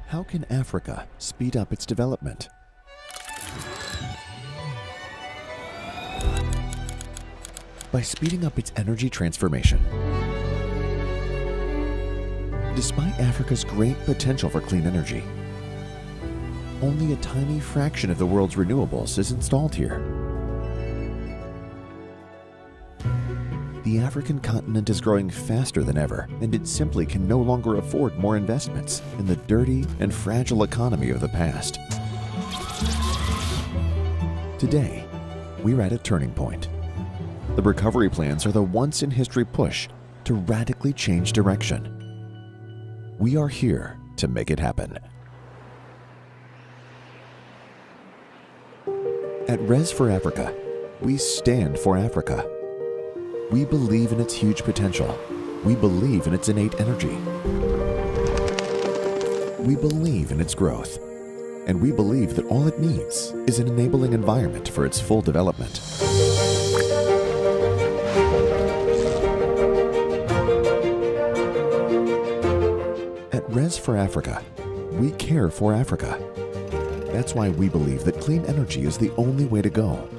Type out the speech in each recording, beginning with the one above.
How can Africa speed up its development? By speeding up its energy transformation. Despite Africa's great potential for clean energy, only a tiny fraction of the world's renewables is installed here. The African continent is growing faster than ever, and it simply can no longer afford more investments in the dirty and fragile economy of the past. Today, we're at a turning point. The recovery plans are the once-in-history push to radically change direction. We are here to make it happen. At RES for Africa, we stand for Africa. We believe in its huge potential. We believe in its innate energy. We believe in its growth. And we believe that all it needs is an enabling environment for its full development. At RES for Africa, we care for Africa. That's why we believe that clean energy is the only way to go.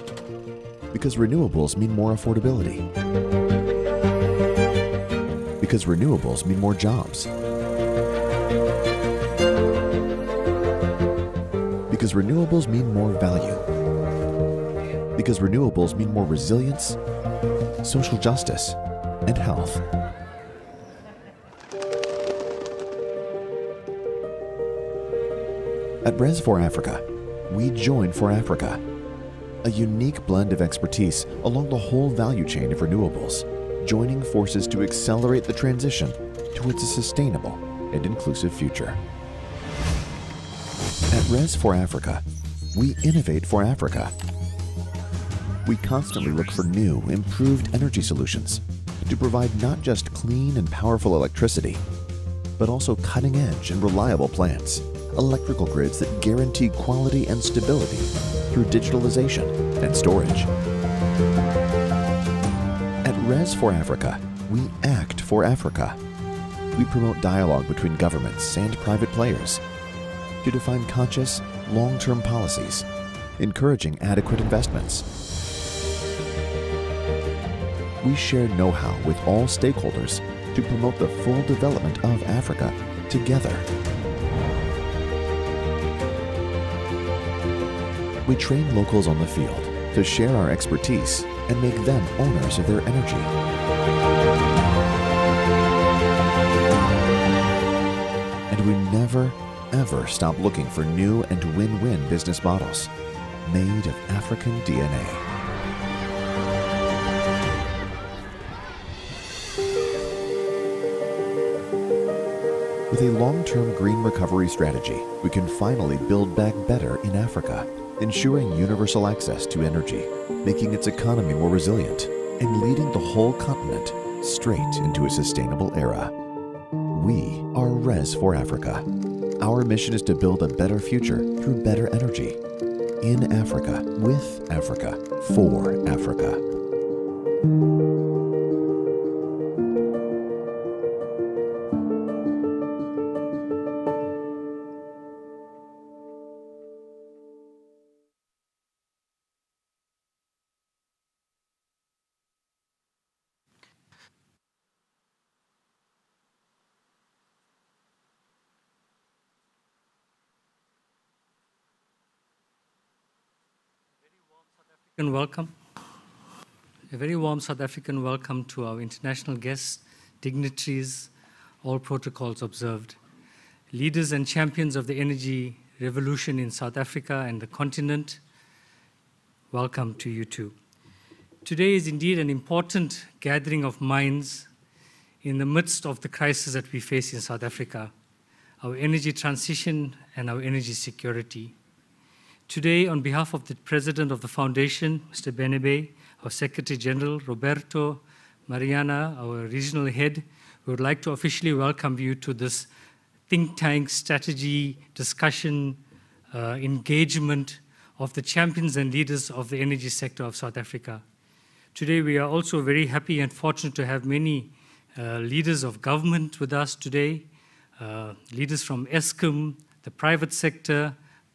Because renewables mean more affordability. Because renewables mean more jobs. Because renewables mean more value. Because renewables mean more resilience, social justice, and health. At RES for Africa, we join for Africa. A unique blend of expertise along the whole value chain of renewables, joining forces to accelerate the transition towards a sustainable and inclusive future. At RES for Africa, we innovate for Africa. We constantly look for new, improved energy solutions to provide not just clean and powerful electricity, but also cutting-edge and reliable plants, electrical grids that guarantee quality and stability through digitalization and storage. At RES for Africa, we act for Africa. We promote dialogue between governments and private players to define conscious, long-term policies, encouraging adequate investments. We share know-how with all stakeholders to promote the full development of Africa together. We train locals on the field to share our expertise and make them owners of their energy. And we never, ever stop looking for new and win-win business models made of African DNA. With a long-term green recovery strategy, we can finally build back better in Africa, ensuring universal access to energy, making its economy more resilient, and leading the whole continent straight into a sustainable era. We are RES for Africa. Our mission is to build a better future through better energy. In Africa, with Africa, for Africa. Welcome. A very warm South African welcome to our international guests, dignitaries, all protocols observed, leaders and champions of the energy revolution in South Africa and the continent. Welcome to you too. Today is indeed an important gathering of minds in the midst of the crisis that we face in South Africa, our energy transition and our energy security. Today, on behalf of the President of the Foundation, Mr. Benebe, our Secretary General, Roberto, Mariana, our regional head, we would like to officially welcome you to this think tank strategy discussion engagement of the champions and leaders of the energy sector of South Africa. Today, we are also very happy and fortunate to have many leaders of government with us today, leaders from Eskom, the private sector,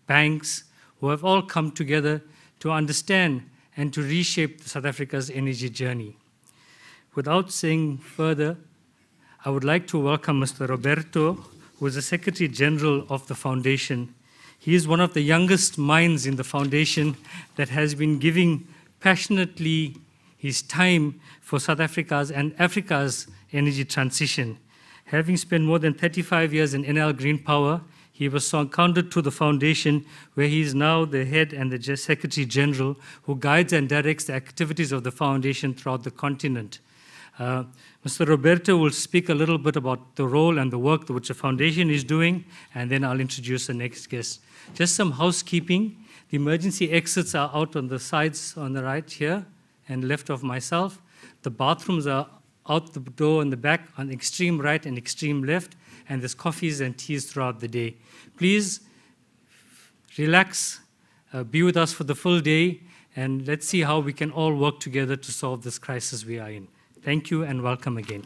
banks, who have all come together to understand and to reshape South Africa's energy journey. Without saying further, I would like to welcome Mr. Roberto, who is the Secretary General of the Foundation. He is one of the youngest minds in the Foundation that has been giving passionately his time for South Africa's and Africa's energy transition. Having spent more than 35 years in NL Green Power, he was seconded to the Foundation, where he is now the head and the Secretary General, who guides and directs the activities of the Foundation throughout the continent. Mr. Roberto will speak a little bit about the role and the work which the Foundation is doing, and then I'll introduce the next guest. Just some housekeeping. The emergency exits are out on the sides on the right here and left of myself. The bathrooms are out the door in the back on the extreme right and extreme left, and there's coffees and teas throughout the day. Please relax, be with us for the full day, and let's see how we can all work together to solve this crisis we are in. Thank you and welcome again.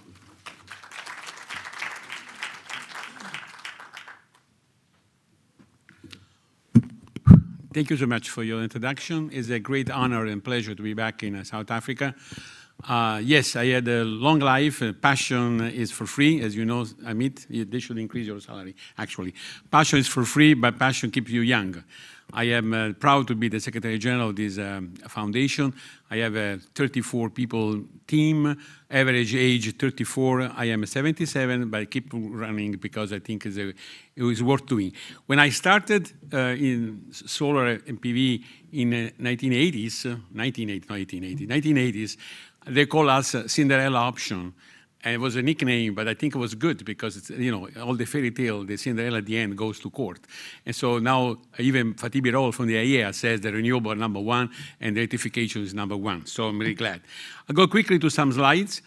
Thank you so much for your introduction. It's a great honor and pleasure to be back in South Africa. Yes, I had a long life. Passion is for free. As you know, Amit, they should increase your salary, actually. Passion is for free, but passion keeps you young. I am proud to be the Secretary General of this foundation. I have a 34 people team, average age 34. I am 77, but I keep running because I think it was worth doing. When I started in solar and PV in 1980s, they call us Cinderella option. And it was a nickname, but I think it was good because it's, you know, all the fairy tale, the Cinderella at the end goes to court. And so now even Fatih Birol from the IEA says the renewable are #1 and the rectification is #1. So I'm really glad. I'll go quickly to some slides.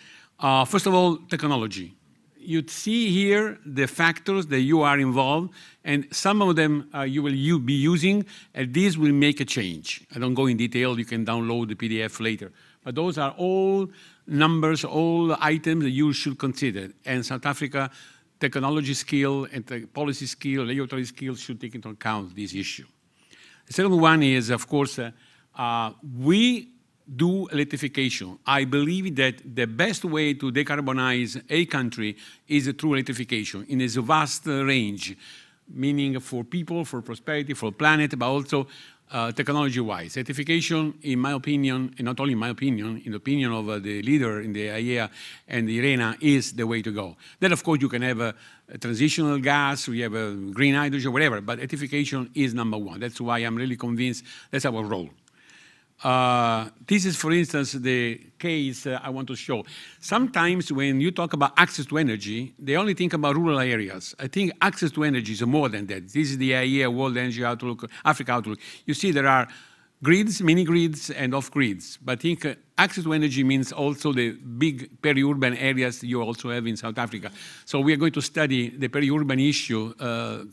First of all, technology. You'd see here the factors that you are involved, and some of them you will be using, and these will make a change. I don't go in detail. You can download the PDF later. But those are all numbers, all items that you should consider. And South Africa technology skill and policy skill, regulatory skills should take into account this issue. The second one is, of course, we do electrification. I believe that the best way to decarbonize a country is through electrification in a vast range, meaning for people, for prosperity, for planet, but also technology-wise. Certification, in my opinion, and not only in my opinion, in the opinion of the leader in the IEA and the IRENA, is the way to go. Then, of course, you can have a transitional gas, we have a green hydrogen, whatever, but certification is #1. That's why I'm really convinced that's our role. This is, for instance, the case I want to show. Sometimes when you talk about access to energy, they only think about rural areas. I think access to energy is more than that. This is the IEA World Energy Outlook, Africa Outlook. You see there are grids, mini grids, and off grids. But I think access to energy means also the big peri-urban areas you also have in South Africa. So we are going to study the peri-urban issue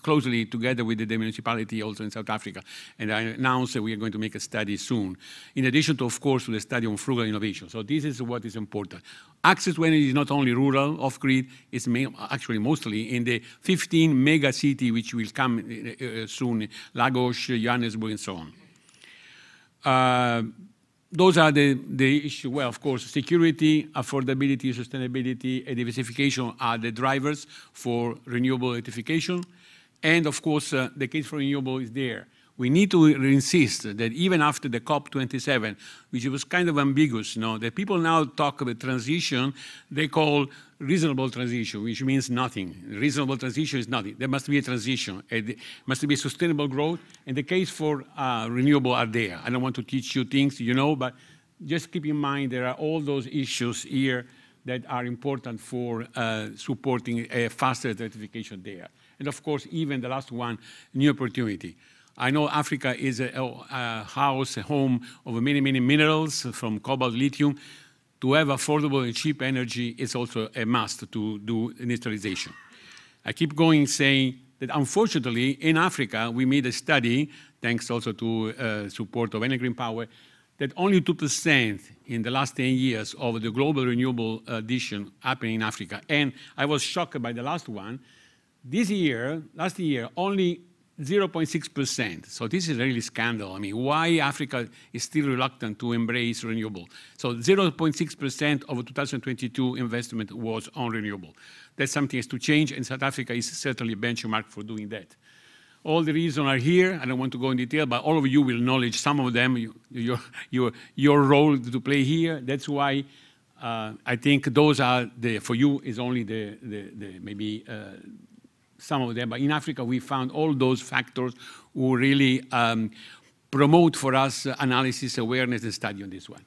closely together with the municipality also in South Africa. And I announced that we are going to make a study soon, in addition to, of course, to the study on frugal innovation. So this is what is important. Access to energy is not only rural, off-grid, it's actually mostly in the 15 mega city which will come soon, Lagos, Johannesburg, and so on. Those are the issue. Well, of course, security, affordability, sustainability, and diversification are the drivers for renewable electrification. And of course, the case for renewable is there. We need to insist that even after the COP27, which was kind of ambiguous, you know, that people now talk about transition, they call reasonable transition, which means nothing. Reasonable transition is nothing. There must be a transition. It must be sustainable growth, and the case for renewable are there. I don't want to teach you things, you know, but just keep in mind there are all those issues here that are important for supporting a faster electrification there. And of course, even the last one, new opportunity. I know Africa is a house, a home of many, many minerals from cobalt, lithium. To have affordable and cheap energy is also a must to do industrialization. I keep going saying that unfortunately in Africa, we made a study, thanks also to support of NL Green Power, that only 2% in the last 10 years of the global renewable addition happening in Africa. And I was shocked by the last one. Last year, only 0.6%. So this is really scandal. I mean, why Africa is still reluctant to embrace renewable? So 0.6% of 2022 investment was on renewable. That's something has to change, and South Africa is certainly a benchmark for doing that. All the reasons are here. I don't want to go in detail, but all of you will acknowledge some of them, your role to play here. That's why I think those are for you is only maybe some of them. But in Africa, we found all those factors who really promote for us analysis, awareness, and study on this one.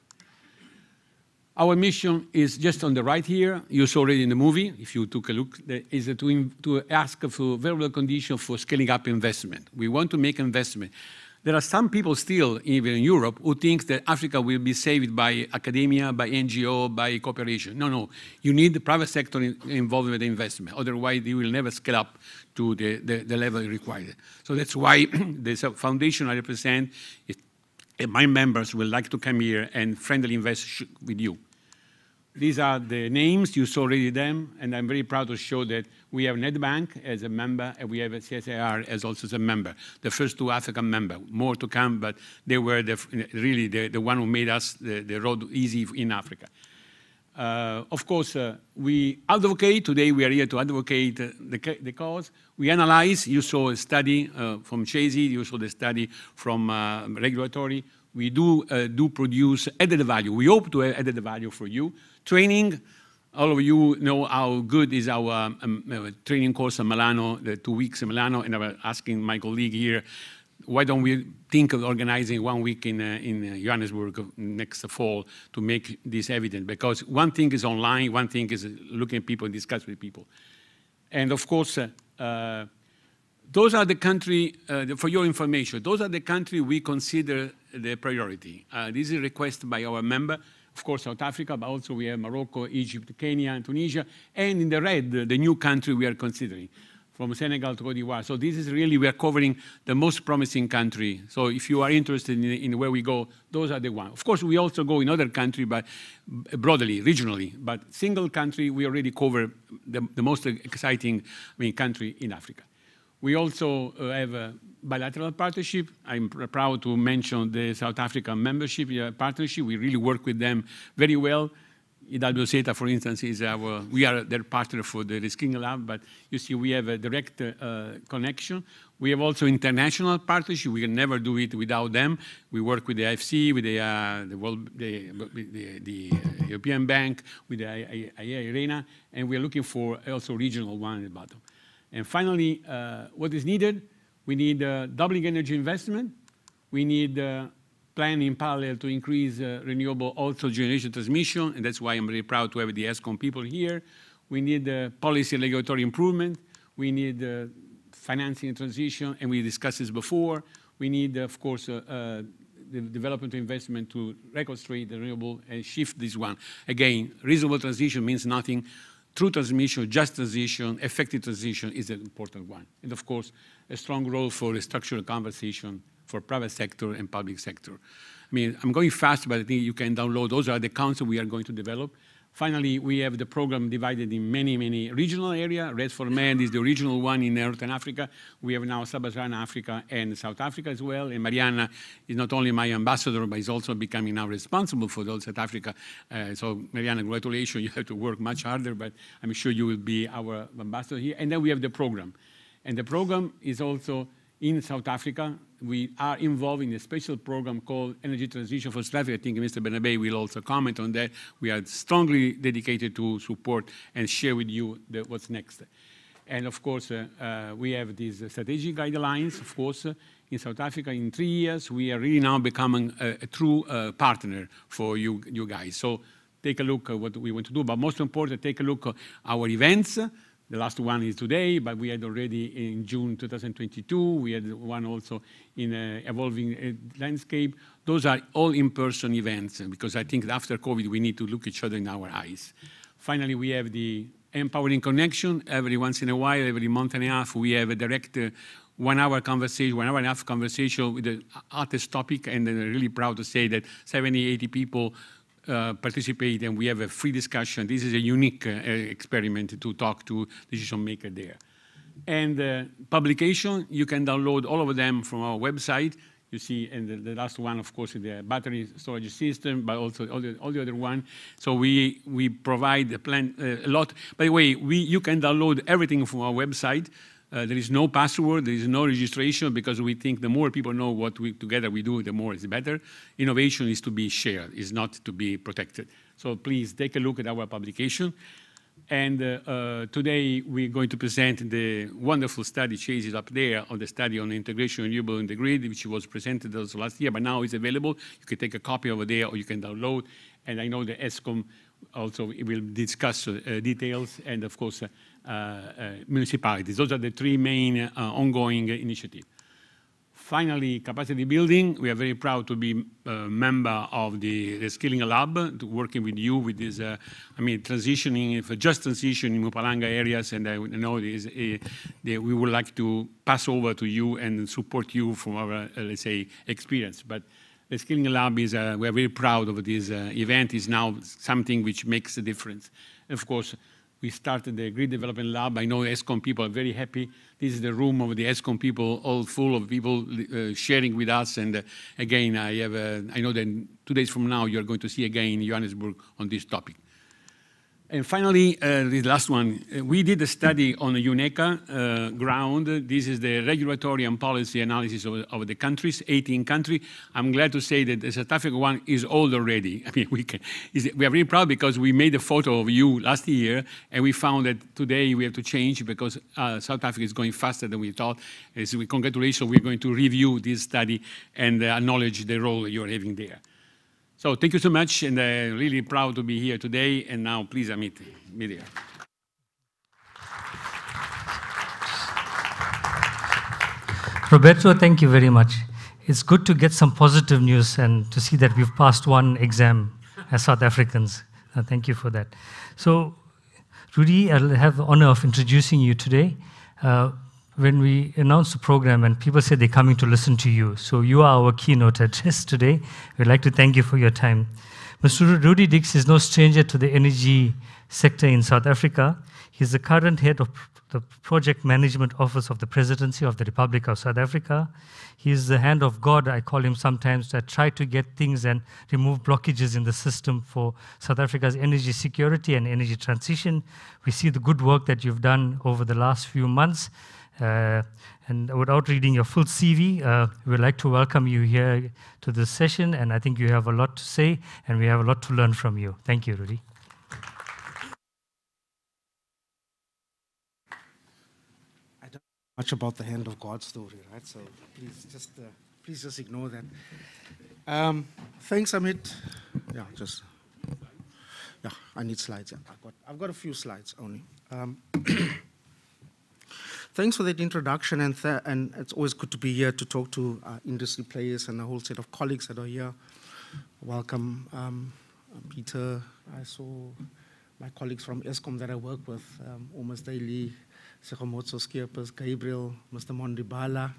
Our mission is just on the right here. You saw already in the movie, if you took a look, is to ask for favorable conditions for scaling up investment. We want to make investment. There are some people still, even in Europe, who think that Africa will be saved by academia, by NGO, by cooperation. No, no. You need the private sector involved with the investment. Otherwise, you will never scale up to the level required. So that's why the foundation I represent, my members will like to come here and friendly invest with you. These are the names, you saw already them, and I'm very proud to show that we have Nedbank as a member, and we have CSIR as also as a member, the first two African members. More to come, but they were really the one who made us the road easy in Africa. Of course, we advocate, today we are here to advocate the cause. We analyze, you saw a study from Chasey, you saw the study from regulatory. We do produce added value. We hope to add added value for you. Training, all of you know how good is our training course in Milano, the 2 weeks in Milano, and I was asking my colleague here, why don't we think of organizing 1 week in Johannesburg next fall to make this evident? Because one thing is online, one thing is looking at people and discuss with people. And of course, those are the country, for your information, those are the country we consider the priority. This is a request by our member, of course, South Africa, but also we have Morocco, Egypt, Kenya, and Tunisia, and in the red, the new country we are considering, from Senegal to Cote d'Ivoire. So this is really, we are covering the most promising country. So if you are interested in where we go, those are the ones. Of course, we also go in other countries, but broadly, regionally. But single country, we already cover the most exciting country in Africa. We also have a bilateral partnership. I'm proud to mention the South African membership partnership. We really work with them very well. IWSETA, for instance, we are their partner for the Reskilling Lab, but you see we have a direct connection. We have also international partnership. We can never do it without them. We work with the IFC, with the European Bank, with the IA Arena, and we're looking for also regional one at the bottom. And finally, what is needed? We need doubling energy investment. We need plan in parallel to increase renewable also generation transmission, and that's why I'm very proud to have the ESCOM people here. We need policy and regulatory improvement. We need financing and transition, and we discussed this before. We need, of course, the development investment to reconstruct the renewable and shift this one. Again, reasonable transition means nothing. True transmission, just transition, effective transition is an important one. And of course, a strong role for a structural conversation for private sector and public sector. I mean, I'm going fast, but I think you can download. Those are the concepts we are going to develop. Finally, we have the program divided in many, many regional areas. Red for Men is the original one in Northern Africa. We have now Sub-Saharan Africa and South Africa as well. And Mariana is not only my ambassador, but is also becoming now responsible for South Africa. So Mariana, congratulations. You have to work much harder, but I'm sure you will be our ambassador here. And then we have the program. And the program is also in South Africa. We are involved in a special program called Energy Transition for South Africa. I think Mr. Bernabe will also comment on that. We are strongly dedicated to support and share with you what's next. And of course, we have these strategic guidelines, of course. In South Africa, in 3 years, we are really now becoming a true partner for you guys. So take a look at what we want to do. But most important, take a look at our events. The last one is today, but we had already in June 2022. We had one also in Evolving Landscape. Those are all in-person events, because I think after COVID, we need to look each other in our eyes. Finally, we have the Empowering Connection. Every once in a while, every month and a half, we have a direct 1 hour conversation, 1 hour and a half conversation with the hottest topic, and I'm really proud to say that 70, 80 people participate, and we have a free discussion. This is a unique experiment to talk to decision maker there. And publication, you can download all of them from our website. You see, and the last one, of course, is the battery storage system, but also all the other one. So we provide a lot. By the way, you can download everything from our website. There is no password, there is no registration, because we think the more people know what together we do, the more it's better. Innovation is to be shared, is not to be protected. So please take a look at our publication. And today we're going to present the wonderful study, Chase is up there, on the study on integration renewable in the grid, which was presented also last year, but now it's available. You can take a copy over there, or you can download. And I know the ESCOM also will discuss details, and of course, municipalities. Those are the three main ongoing initiatives. Finally, capacity building. We are very proud to be a member of the Reskilling Lab, working with you with this, transitioning, for just transition in Mpumalanga areas, and I know we would like to pass over to you and support you from our, let's say, experience. But the Reskilling Lab is, we are very proud of this event. Is now something which makes a difference. And of course, we started the Grid Development Lab. I know ESCOM people are very happy. This is the room of the ESCOM people, all full of people sharing with us. And again, I know that 2 days from now, you're going to see again Johannesburg on this topic. And finally, the last one, we did a study on the UNECA ground. This is the regulatory and policy analysis of the countries, 18 countries. I'm glad to say that the South Africa one is old already. I mean, we are very proud because we made a photo of you last year, and we found that today we have to change because South Africa is going faster than we thought. So congratulations, we're going to review this study and acknowledge the role you're having there. So thank you so much, and I'm really proud to be here today. And now, please, Amit, be there. Roberto, thank you very much. It's good to get some positive news and to see that we've passed one exam as South Africans. Thank you for that. So, Rudy, I'll have the honor of introducing you today. When we announced the program and people said they're coming to listen to you. So you are our keynote address today. We'd like to thank you for your time. Mr. Rudy Dix is no stranger to the energy sector in South Africa. He's the current head of the Project Management Office of the Presidency of the Republic of South Africa. He's the hand of God, I call him sometimes, that try to get things and remove blockages in the system for South Africa's energy security and energy transition. We see the good work that you've done over the last few months. And without reading your full CV, we'd like to welcome you here to this session, and I think you have a lot to say, and we have a lot to learn from you. Thank you, Rudy. I don't know much about the hand of God story, right? So please just ignore that. Thanks, Amit. Yeah, I need slides. Yeah, I've got a few slides only. Thanks for that introduction, and it's always good to be here to talk to industry players and a whole set of colleagues that are here. Welcome, Peter. I saw my colleagues from ESCOM that I work with, almost daily, Sekhamotso Skierpers, Gabriel, Mr. Mondibala.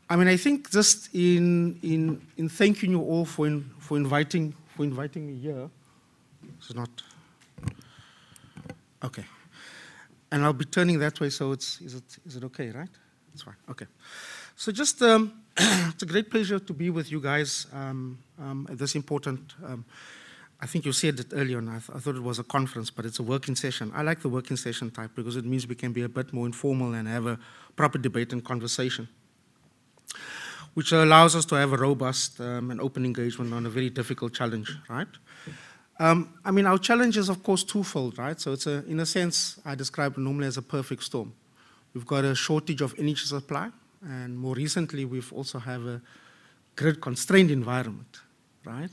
I think just in thanking you all for inviting me here. It's not okay. And I'll be turning that way, so is it okay, right? It's fine, okay. So just, it's a great pleasure to be with you guys at this important, I think you said it earlier, and I thought it was a conference, but it's a working session. I like the working session type because it means we can be a bit more informal and have a proper debate and conversation, which allows us to have a robust and open engagement on a very difficult challenge, right? Our challenge is, of course, twofold, right? So it's in a sense, I describe it normally as a perfect storm. We've got a shortage of energy supply, and more recently, we've also have a grid-constrained environment, right?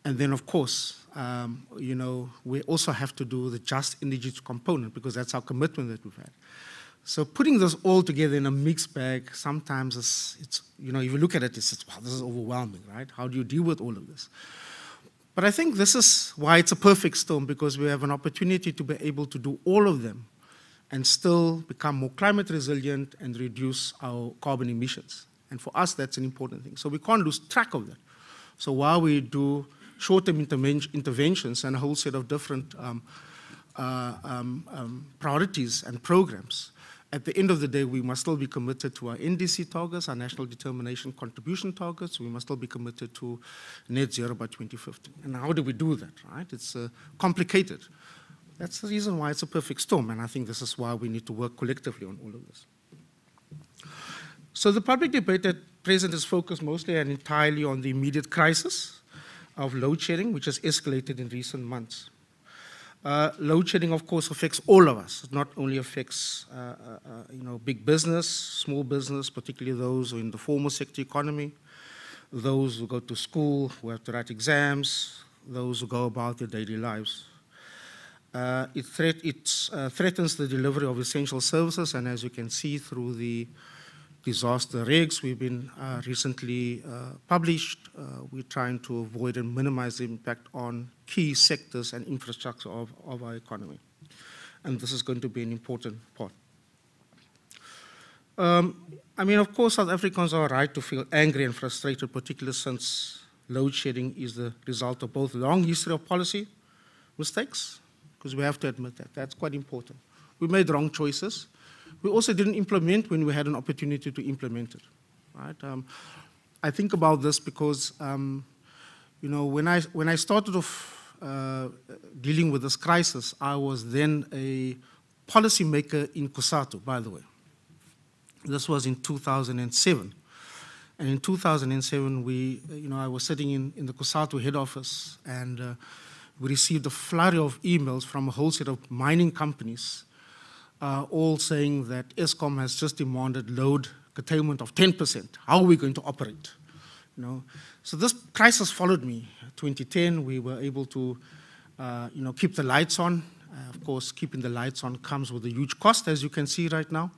And then, of course, we also have to do the just energy component because that's our commitment that we've had. So putting this all together in a mixed bag, sometimes it's if you look at it, wow, this is overwhelming, right? How do you deal with all of this? But I think this is why it's a perfect storm, because we have an opportunity to be able to do all of them and still become more climate resilient and reduce our carbon emissions. And for us, that's an important thing. So we can't lose track of that. So while we do short-term interventions and a whole set of different priorities and programs, at the end of the day, we must still be committed to our NDC targets, our national determination contribution targets. We must still be committed to net zero by 2050. And how do we do that, right? It's complicated. That's the reason why it's a perfect storm, and I think this is why we need to work collectively on all of this. So the public debate at present is focused mostly and entirely on the immediate crisis of load shedding, which has escalated in recent months. Load shedding, of course, affects all of us. It not only affects big business, small business, particularly those who are in the formal sector economy, those who go to school, who have to write exams, those who go about their daily lives. It threatens the delivery of essential services, and as you can see through the disaster regs we've been recently published, we're trying to avoid and minimize the impact on key sectors and infrastructure of our economy. And this is going to be an important part. I mean, of course, South Africans are right to feel angry and frustrated, particularly since load shedding is the result of both long history of policy mistakes, because we have to admit that. That's quite important. We made wrong choices. We also didn't implement when we had an opportunity to implement it, right? I think about this because, when I started off dealing with this crisis, I was then a policymaker in COSATU, by the way. This was in 2007. And in 2007, I was sitting in the COSATU head office, and we received a flurry of emails from a whole set of mining companies, all saying that Eskom has just demanded load curtailment of 10%. How are we going to operate? So this crisis followed me. 2010, we were able to, keep the lights on. Of course, keeping the lights on comes with a huge cost, as you can see right now.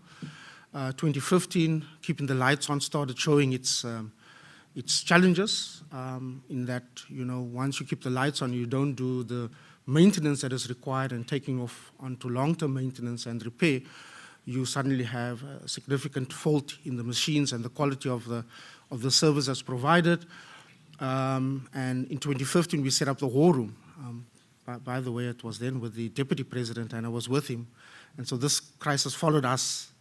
2015, keeping the lights on started showing its challenges in that, once you keep the lights on, you don't do the maintenance that is required, and taking off onto long-term maintenance and repair, you suddenly have a significant fault in the machines and the quality of the service that's provided. And in 2015, we set up the war room. By the way, it was then with the deputy president, and I was with him. And so this crisis followed us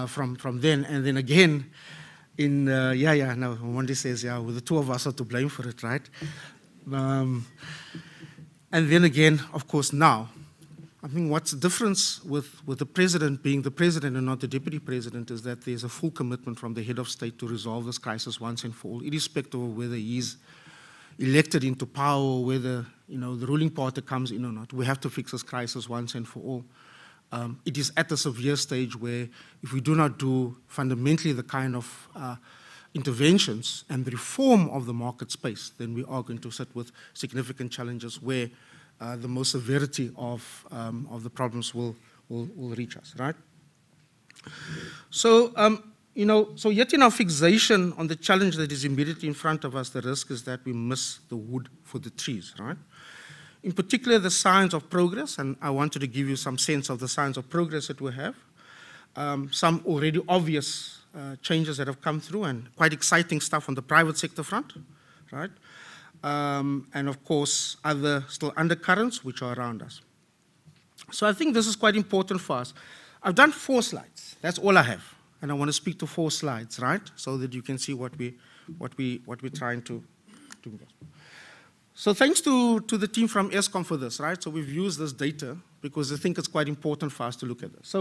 from then. And then again, Wandi says, well, the two of us are to blame for it, right? And then again, of course, now, I think what's the difference with the president being the president and not the deputy president is that there's a full commitment from the head of state to resolve this crisis once and for all, irrespective of whether he's elected into power or whether, the ruling party comes in or not. We have to fix this crisis once and for all. It is at the severe stage where if we do not do fundamentally the kind of interventions and the reform of the market space, then we are going to sit with significant challenges where the most severity of the problems will reach us, right? So, so yet in our fixation on the challenge that is immediately in front of us, the risk is that we miss the wood for the trees, right? In particular, the signs of progress, and I wanted to give you some sense of the signs of progress that we have. Some already obvious changes that have come through, and quite exciting stuff on the private sector front, right? And of course, other still undercurrents which are around us. So I think this is quite important for us. I've done 4 slides. That's all I have, and I want to speak to 4 slides, right? So that you can see what we're trying to do. So thanks to the team from Eskom for this, right? So we've used this data because I think it's quite important for us to look at this.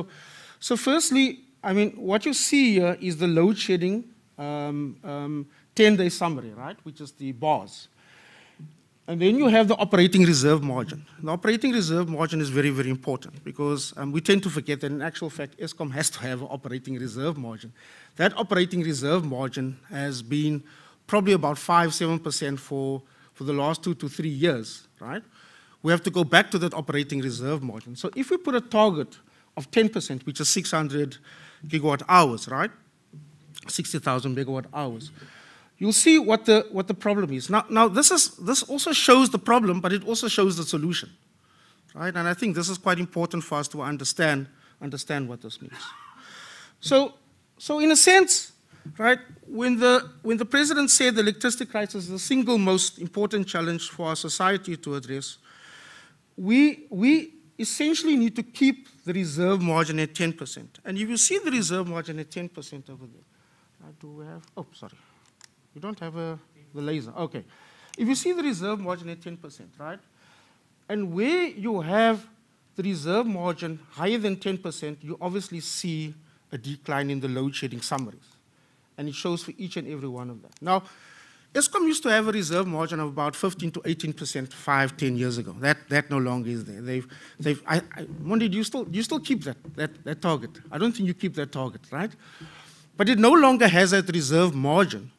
So firstly, I mean, what you see here is the load shedding 10-day summary, right? Which is the bars. And then you have the operating reserve margin. The operating reserve margin is very, very important because we tend to forget that in actual fact, Eskom has to have an operating reserve margin. That operating reserve margin has been probably about 5-7% for the last 2 to 3 years, right? We have to go back to that operating reserve margin. So if we put a target of 10%, which is 600 gigawatt hours, right? 60,000 megawatt hours. You'll see what the problem is. Now this also shows the problem, but it also shows the solution, right? And I think this is quite important for us to understand what this means. So in a sense, right, when the president said the electricity crisis is the single most important challenge for our society to address, we essentially need to keep the reserve margin at 10%. And if you see the reserve margin at 10% over there, do we have, oh, sorry. You don't have the laser, okay. If you see the reserve margin at 10%, right? And where you have the reserve margin higher than 10%, you obviously see a decline in the load shedding summaries. And it shows for each and every one of them. Now, Eskom used to have a reserve margin of about 15 to 18% 5-10 years ago. That no longer is there. Mondi, do you still keep that target? I don't think you keep that target, right? But it no longer has that reserve margin.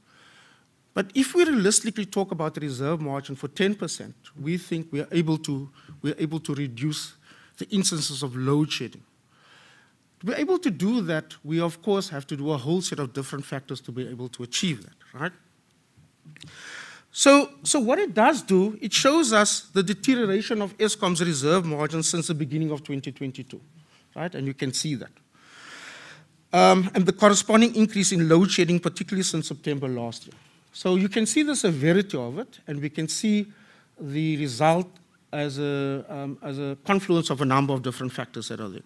But if we realistically talk about the reserve margin for 10%, we think we're able to reduce the instances of load shedding. To be able to do that, we of course have to do a whole set of different factors to be able to achieve that, right? So what it does do, it shows us the deterioration of Eskom's reserve margin since the beginning of 2022, right? And you can see that. And the corresponding increase in load shedding, particularly since September last year. So you can see the severity of it, and we can see the result as a confluence of a number of different factors that are there.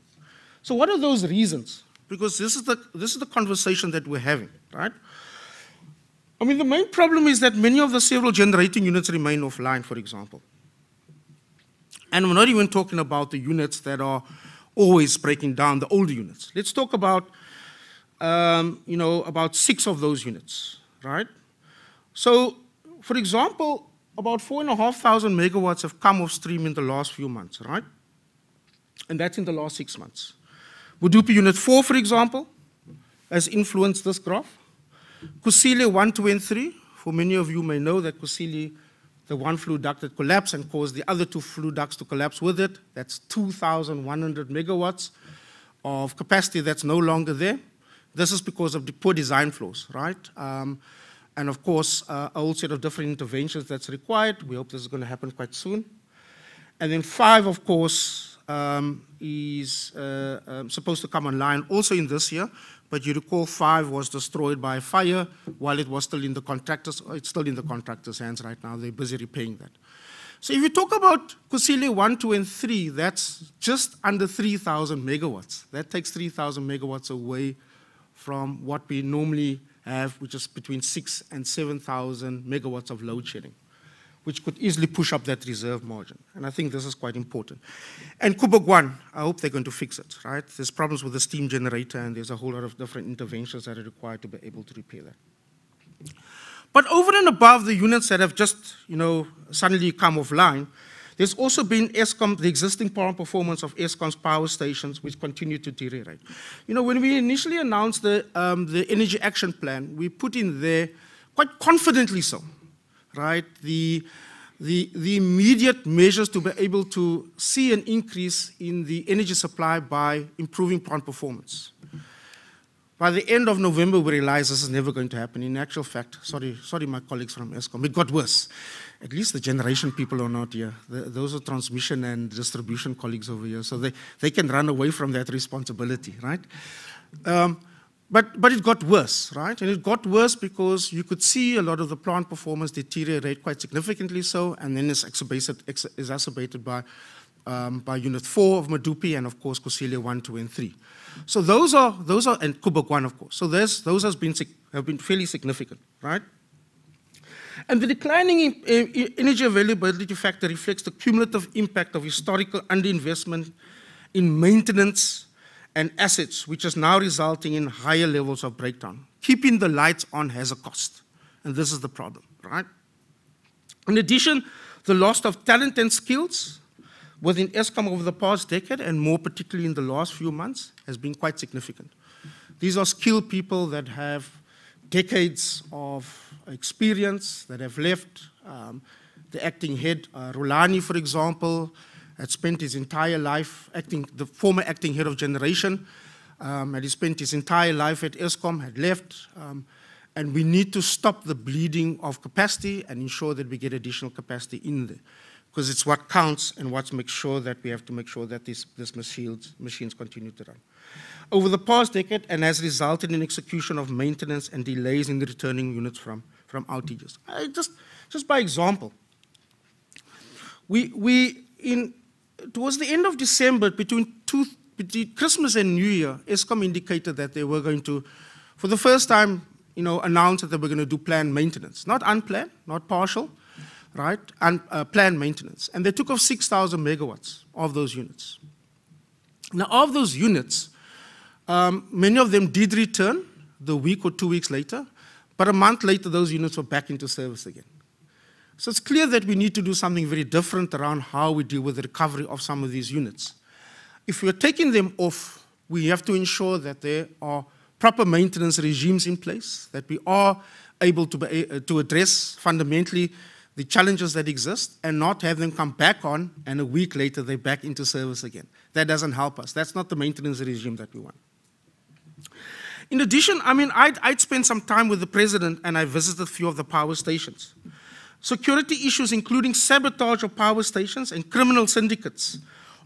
So what are those reasons? Because this is the conversation that we're having, right? I mean, the main problem is that many of the several generating units remain offline, for example. And we're not even talking about the units that are always breaking down, the older units. Let's talk about, about 6 of those units, right? So, for example, about 4,500 megawatts have come off stream in the last few months, right? And that's in the last 6 months. Medupi Unit 4, for example, has influenced this graph. Kusile 1, 2, and 3, for many of you may know that Kusile, the one flue duct that collapsed and caused the other 2 flue ducts to collapse with it, that's 2,100 megawatts of capacity that's no longer there. This is because of the poor design flows, right? And of course, a whole set of different interventions that's required. We hope this is going to happen quite soon. And then 5, of course, is supposed to come online also in this year, but you recall 5 was destroyed by a fire while it was still in the contractors. It's still in the contractors' hands right now. They're busy repaying that. So if you talk about Kusile 1, 2, and 3, that's just under 3,000 megawatts. That takes 3,000 megawatts away from what we normally have, which is between 6,000 and 7,000 megawatts of load shedding, which could easily push up that reserve margin. And I think this is quite important. And Koeberg 1, I hope they're going to fix it, right? There's problems with the steam generator, and there's a whole lot of different interventions that are required to be able to repair that. But over and above the units that have just, suddenly come offline, there's also been Eskom, the existing power performance of Eskom's power stations, which continue to deteriorate. When we initially announced the Energy Action Plan, we put in there, quite confidently so, right, the immediate measures to be able to see an increase in the energy supply by improving plant performance. By the end of November, we realized this is never going to happen. In actual fact, sorry my colleagues from Eskom, it got worse. At least the generation people are not here. Those are transmission and distribution colleagues over here, so they can run away from that responsibility, right? But it got worse, right? And it got worse because you could see a lot of the plant performance deteriorate quite significantly so, and then it's exacerbated by Unit 4 of Medupi and, of course, Kusile 1, 2, and 3. So those are and Koeberg 1, of course. So those have been fairly significant, right? And the declining energy availability factor reflects the cumulative impact of historical underinvestment in maintenance and assets, which is now resulting in higher levels of breakdown. Keeping the lights on has a cost, and this is the problem, right? In addition, the loss of talent and skills within Eskom over the past decade, and more particularly in the last few months, has been quite significant. These are skilled people that have decades of experience that have left. The acting head, Rulani, for example, had spent his entire life the former acting head of generation, had spent his entire life at Eskom, had left, and we need to stop the bleeding of capacity and ensure that we get additional capacity in there, because it's what counts and what makes sure that we have to make sure that these machines continue to run. Over the past decade, and has resulted in execution of maintenance and delays in the returning units from outages. Just by example, in towards the end of December, between Christmas and New Year, Eskom indicated that they were going to, for the first time, announce that they were going to do planned maintenance. Not unplanned, not partial, right? And planned maintenance. And they took off 6,000 megawatts of those units. Now, of those units, many of them did return the week or 2 weeks later, but a month later, those units were back into service again. So it's clear that we need to do something very different around how we deal with the recovery of some of these units. If we're taking them off, we have to ensure that there are proper maintenance regimes in place, that we are able to address fundamentally the challenges that exist and not have them come back on and a week later they're back into service again. That doesn't help us. That's not the maintenance regime that we want. In addition, I'd spent some time with the president and I visited a few of the power stations. Security issues including sabotage of power stations and criminal syndicates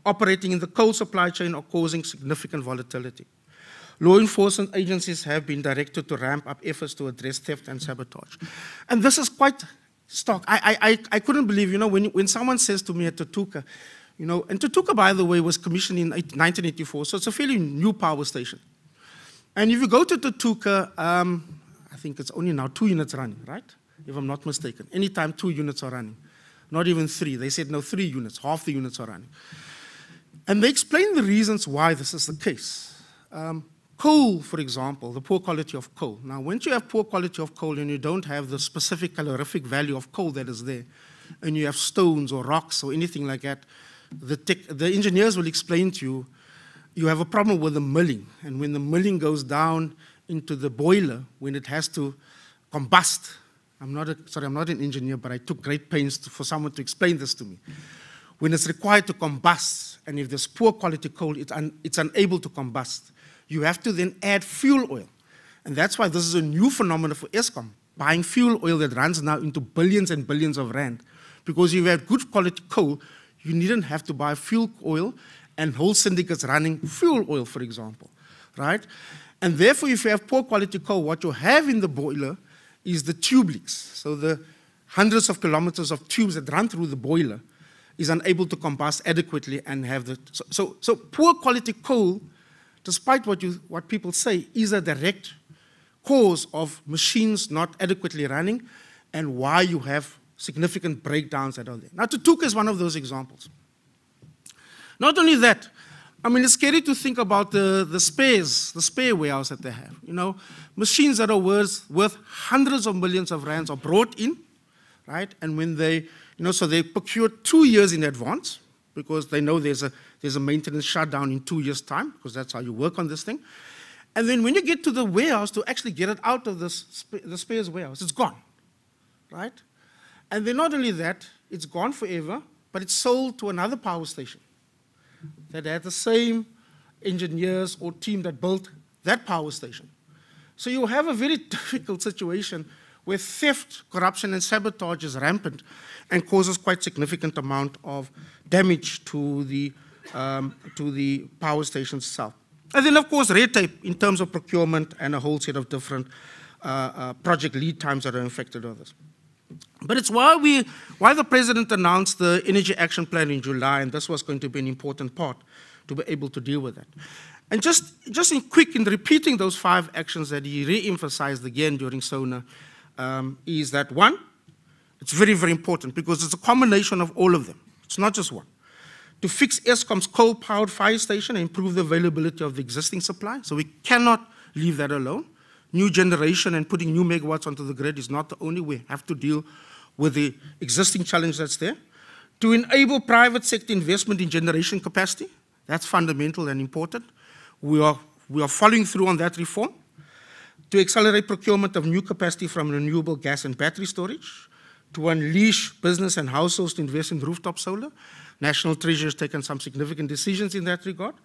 operating in the coal supply chain are causing significant volatility. Law enforcement agencies have been directed to ramp up efforts to address theft and sabotage. And this is quite stark. I couldn't believe, when someone says to me at Tutuka, and Tutuka, by the way, was commissioned in 1984, so it's a fairly new power station. And if you go to Tutuka, I think it's only now 2 units running, right? If I'm not mistaken. Anytime 2 units are running, not even 3. They said, no, 3 units, half the units are running. And they explain the reasons why this is the case. Coal, for example, the poor quality of coal. Now, once you have poor quality of coal and you don't have the specific calorific value of coal that is there, and you have stones or rocks or anything like that, the engineers will explain to you, you have a problem with the milling. And when the milling goes down into the boiler, when it has to combust, I'm not an engineer, but I took great pains for someone to explain this to me. When it's required to combust, and if there's poor quality coal, it's unable to combust, you have to then add fuel oil. And that's why this is a new phenomenon for Eskom, buying fuel oil that runs now into billions and billions of rand. Because if you had good quality coal, you needn't have to buy fuel oil and whole syndicates running fuel oil, for example, right? And therefore, if you have poor quality coal, what you have in the boiler is the tube leaks. So the hundreds of kilometers of tubes that run through the boiler is unable to combust adequately and have the... So poor quality coal, despite what people say, is a direct cause of machines not adequately running and why you have significant breakdowns that are there. Now, Tutuka is one of those examples. Not only that, it's scary to think about the spare warehouse that they have. Machines that are worth hundreds of millions of rands are brought in, right? And when they, so they procure 2 years in advance because they know there's a maintenance shutdown in 2 years' time because that's how you work on this thing. And then when you get to the warehouse to actually get it out of the spares warehouse, it's gone, right? And then not only that, it's gone forever, but it's sold to another power station that had the same engineers or team that built that power station. So you have a very difficult situation where theft, corruption, and sabotage is rampant and causes quite significant amount of damage to the power station itself. And then, of course, red tape in terms of procurement and a whole set of different project lead times that are affected with this. But it's why the president announced the Energy Action Plan in July, and this was going to be an important part to be able to deal with that. And just in repeating those 5 actions that he re-emphasized again during SONA, is that 1, it's very, very important because it's a combination of all of them. It's not just one. To fix Eskom's coal-powered fire station and improve the availability of the existing supply, so we cannot leave that alone. New generation and putting new megawatts onto the grid is not the only way. We have to deal with the existing challenge that's there. To enable private sector investment in generation capacity, that's fundamental and important. We are following through on that reform. To accelerate procurement of new capacity from renewable gas and battery storage. To unleash business and households to invest in rooftop solar. National Treasury has taken some significant decisions in that regard.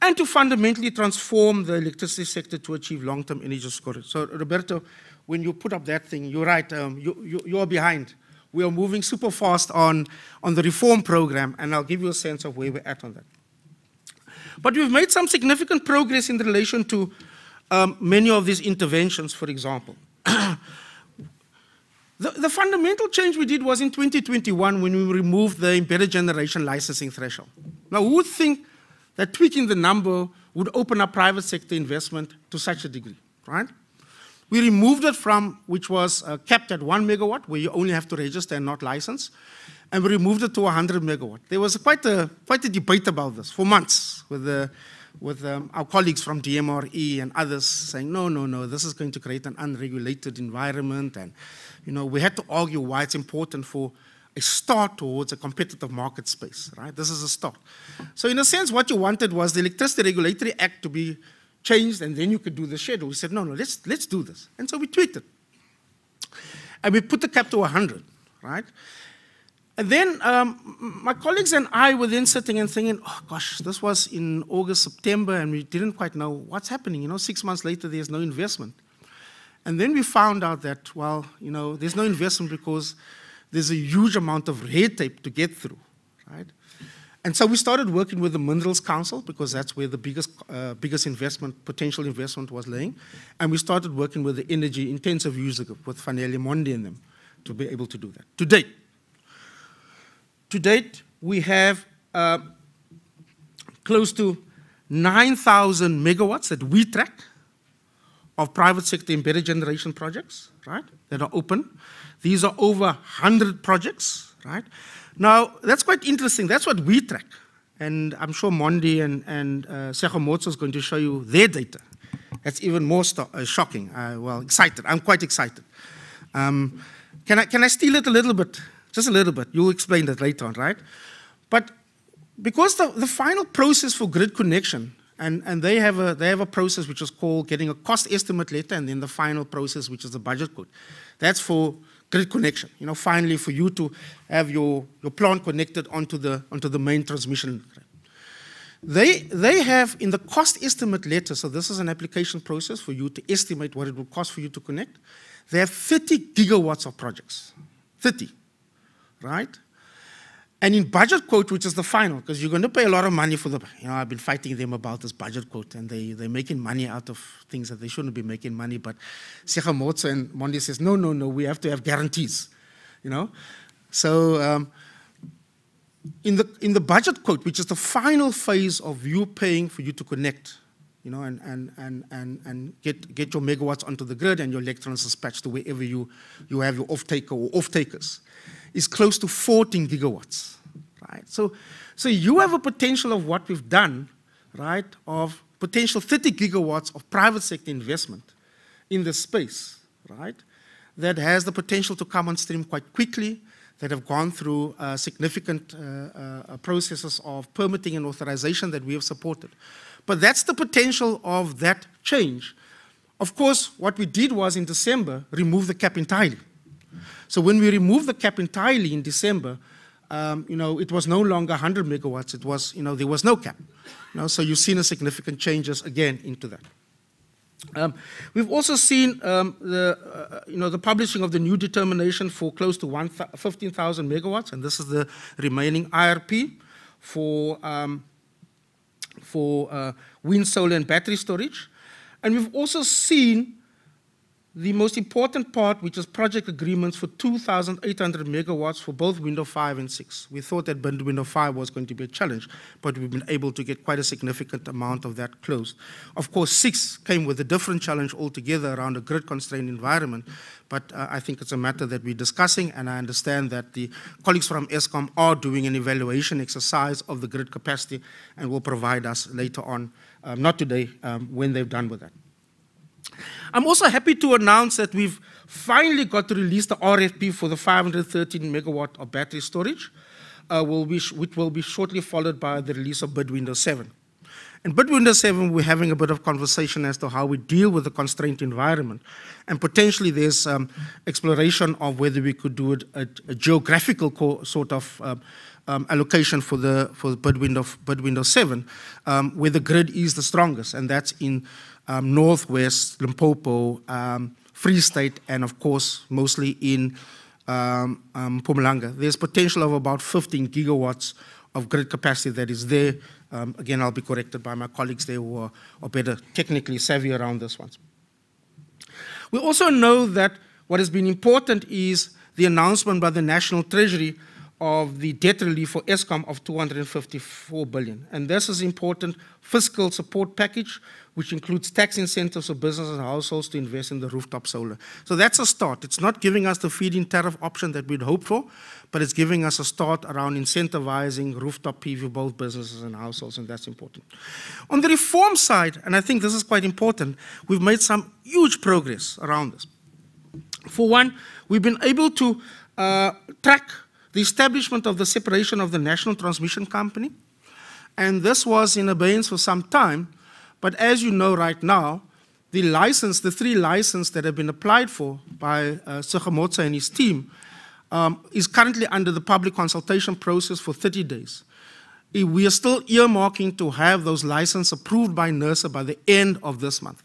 And to fundamentally transform the electricity sector to achieve long-term energy security. So, Roberto, when you put up that thing, you're right, you're behind. We are moving super fast on the reform program, and I'll give you a sense of where we're at on that. But we've made some significant progress in relation to many of these interventions, for example. The fundamental change we did was in 2021 when we removed the embedded generation licensing threshold. Now, who would think that tweaking the number would open up private sector investment to such a degree, right? We removed it from, which was capped at 1 megawatt, where you only have to register and not license, and we removed it to 100 megawatt. There was quite a debate about this for months with our colleagues from DMRE and others saying, no, this is going to create an unregulated environment. And, we had to argue why it's important for a start towards a competitive market space, right? This is a start. So in a sense, what you wanted was the Electricity Regulatory Act to be changed, and then you could do the schedule. We said, no, let's do this. And so we tweaked it. And we put the cap to 100, right? And then my colleagues and I were then sitting and thinking, oh gosh, this was in August, September, and we didn't quite know what's happening. 6 months later, there's no investment. And then we found out that, well, there's no investment because there's a huge amount of red tape to get through, right? And so we started working with the Minerals Council because that's where the biggest potential investment was laying. And we started working with the energy intensive user group with Fanele Mondi and them to be able to do that. To date, we have close to 9,000 megawatts that we track of private sector embedded generation projects, right, that are open. These are over 100 projects, right? Now, that's quite interesting. That's what we track. And I'm sure Mondi and Sekgomotso is going to show you their data. That's even more shocking. Excited. I'm quite excited. Can I steal it a little bit? Just a little bit. You'll explain that later on, right? But because the final process for grid connection, and they have a process which is called getting a cost estimate letter, and then the final process, which is the budget code. That's for grid connection. Finally, for you to have your plant connected onto the main transmission grid. They have in the cost estimate letter. So this is an application process for you to estimate what it will cost for you to connect. They have 30 gigawatts of projects. 30, right? And in budget quote, which is the final, because you're going to pay a lot of money for the, I've been fighting them about this budget quote, and they're making money out of things that they shouldn't be making money, but Sekgomotso and Mondi says, no, we have to have guarantees, So in the budget quote, which is the final phase of you paying for you to connect, and get your megawatts onto the grid and your electrons dispatched to wherever you have your off-taker or off-takers, is close to 14 gigawatts, right? So you have a potential of what we've done, right, of potential 30 gigawatts of private sector investment in this space, right, that has the potential to come on stream quite quickly, that have gone through significant processes of permitting and authorization that we have supported. But that's the potential of that change. Of course, what we did was in December, remove the cap entirely. So when we removed the cap entirely in December, it was no longer 100 megawatts. It was, there was no cap. So you've seen a significant changes again into that. We've also seen the publishing of the new determination for close to 15,000 megawatts, and this is the remaining IRP for wind, solar, and battery storage. And we've also seen the most important part, which is project agreements for 2,800 megawatts for both Window 5 and 6. We thought that Window 5 was going to be a challenge, but we've been able to get quite a significant amount of that closed. Of course, 6 came with a different challenge altogether around a grid-constrained environment, but I think it's a matter that we're discussing, and I understand that the colleagues from Eskom are doing an evaluation exercise of the grid capacity and will provide us later on, not today, when they've done with that. I'm also happy to announce that we've finally got to release the RFP for the 513 megawatt of battery storage, which will be shortly followed by the release of Bid Window 7. In Bid Window 7, we're having a bit of conversation as to how we deal with the constrained environment. And potentially there's exploration of whether we could do a geographical sort of allocation for Bid Window 7, where the grid is the strongest, and that's in Northwest, Limpopo, Free State, and of course, mostly in Mpumalanga. There's potential of about 15 gigawatts of grid capacity that is there. Again, I'll be corrected by my colleagues there who are better technically savvy around this one. We also know that what has been important is the announcement by the National Treasury of the debt relief for Eskom of 254 billion. And this is important fiscal support package, which includes tax incentives for businesses and households to invest in the rooftop solar. So that's a start. It's not giving us the feed-in tariff option that we'd hoped for, but it's giving us a start around incentivizing rooftop PV, both businesses and households, and that's important. On the reform side, and I think this is quite important, we've made some huge progress around this. For one, we've been able to track the establishment of the separation of the National Transmission Company, and this was in abeyance for some time, but as you know right now, the license, the 3 licenses that have been applied for by Tsegamotsa and his team is currently under the public consultation process for 30 days. We are still earmarking to have those licenses approved by NERSA by the end of this month.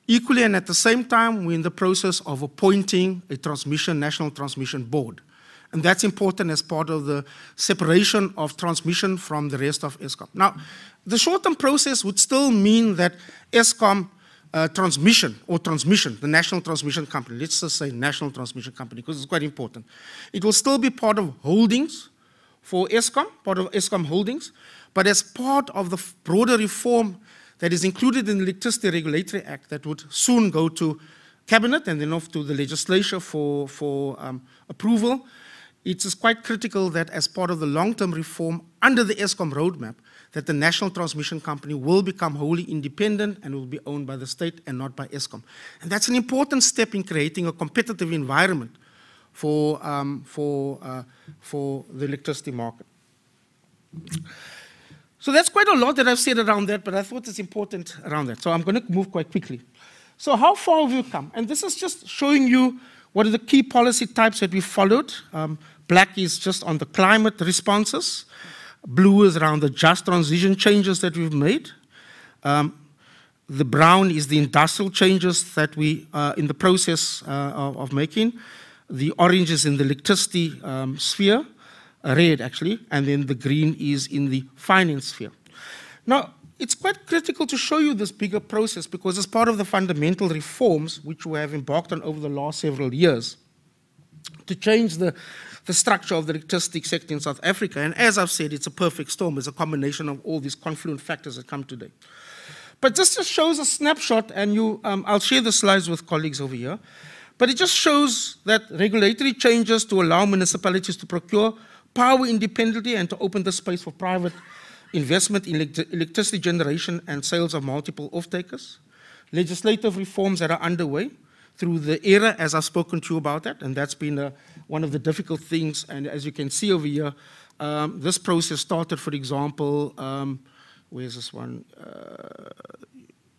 Equally, and at the same time, we're in the process of appointing a national transmission board. And that's important as part of the separation of transmission from the rest of Eskom. Now, the short-term process would still mean that Eskom transmission, the National Transmission Company, let's just say National Transmission Company, because it's quite important. It will still be part of holdings for Eskom, part of Eskom Holdings, but as part of the broader reform that is included in the Electricity Regulatory Act that would soon go to Cabinet and then off to the legislature for approval, it is quite critical that as part of the long-term reform under the Eskom roadmap, that the National Transmission Company will become wholly independent and will be owned by the state and not by Eskom. And that's an important step in creating a competitive environment for the electricity market. So that's quite a lot that I've said around that, but I thought it's important around that. So I'm going to move quite quickly. So how far have we come? And this is just showing you what are the key policy types that we followed. Black is just on the climate responses. Blue is around the just transition changes that we've made. The brown is the industrial changes that we are in the process of making. The orange is in the electricity sphere, red actually, and then the green is in the finance sphere. Now, it's quite critical to show you this bigger process because as part of the fundamental reforms which we have embarked on over the last several years to change the structure of the electricity sector in South Africa, and as I've said, it's a perfect storm. It's a combination of all these confluent factors that come today. But this just shows a snapshot, and I'll share the slides with colleagues over here, but it just shows that regulatory changes to allow municipalities to procure power independently and to open the space for private investment in electricity generation and sales of multiple off-takers, legislative reforms that are underway through the era, as I've spoken to you about that, and that's been one of the difficult things, and as you can see over here, this process started, for example, where's this one?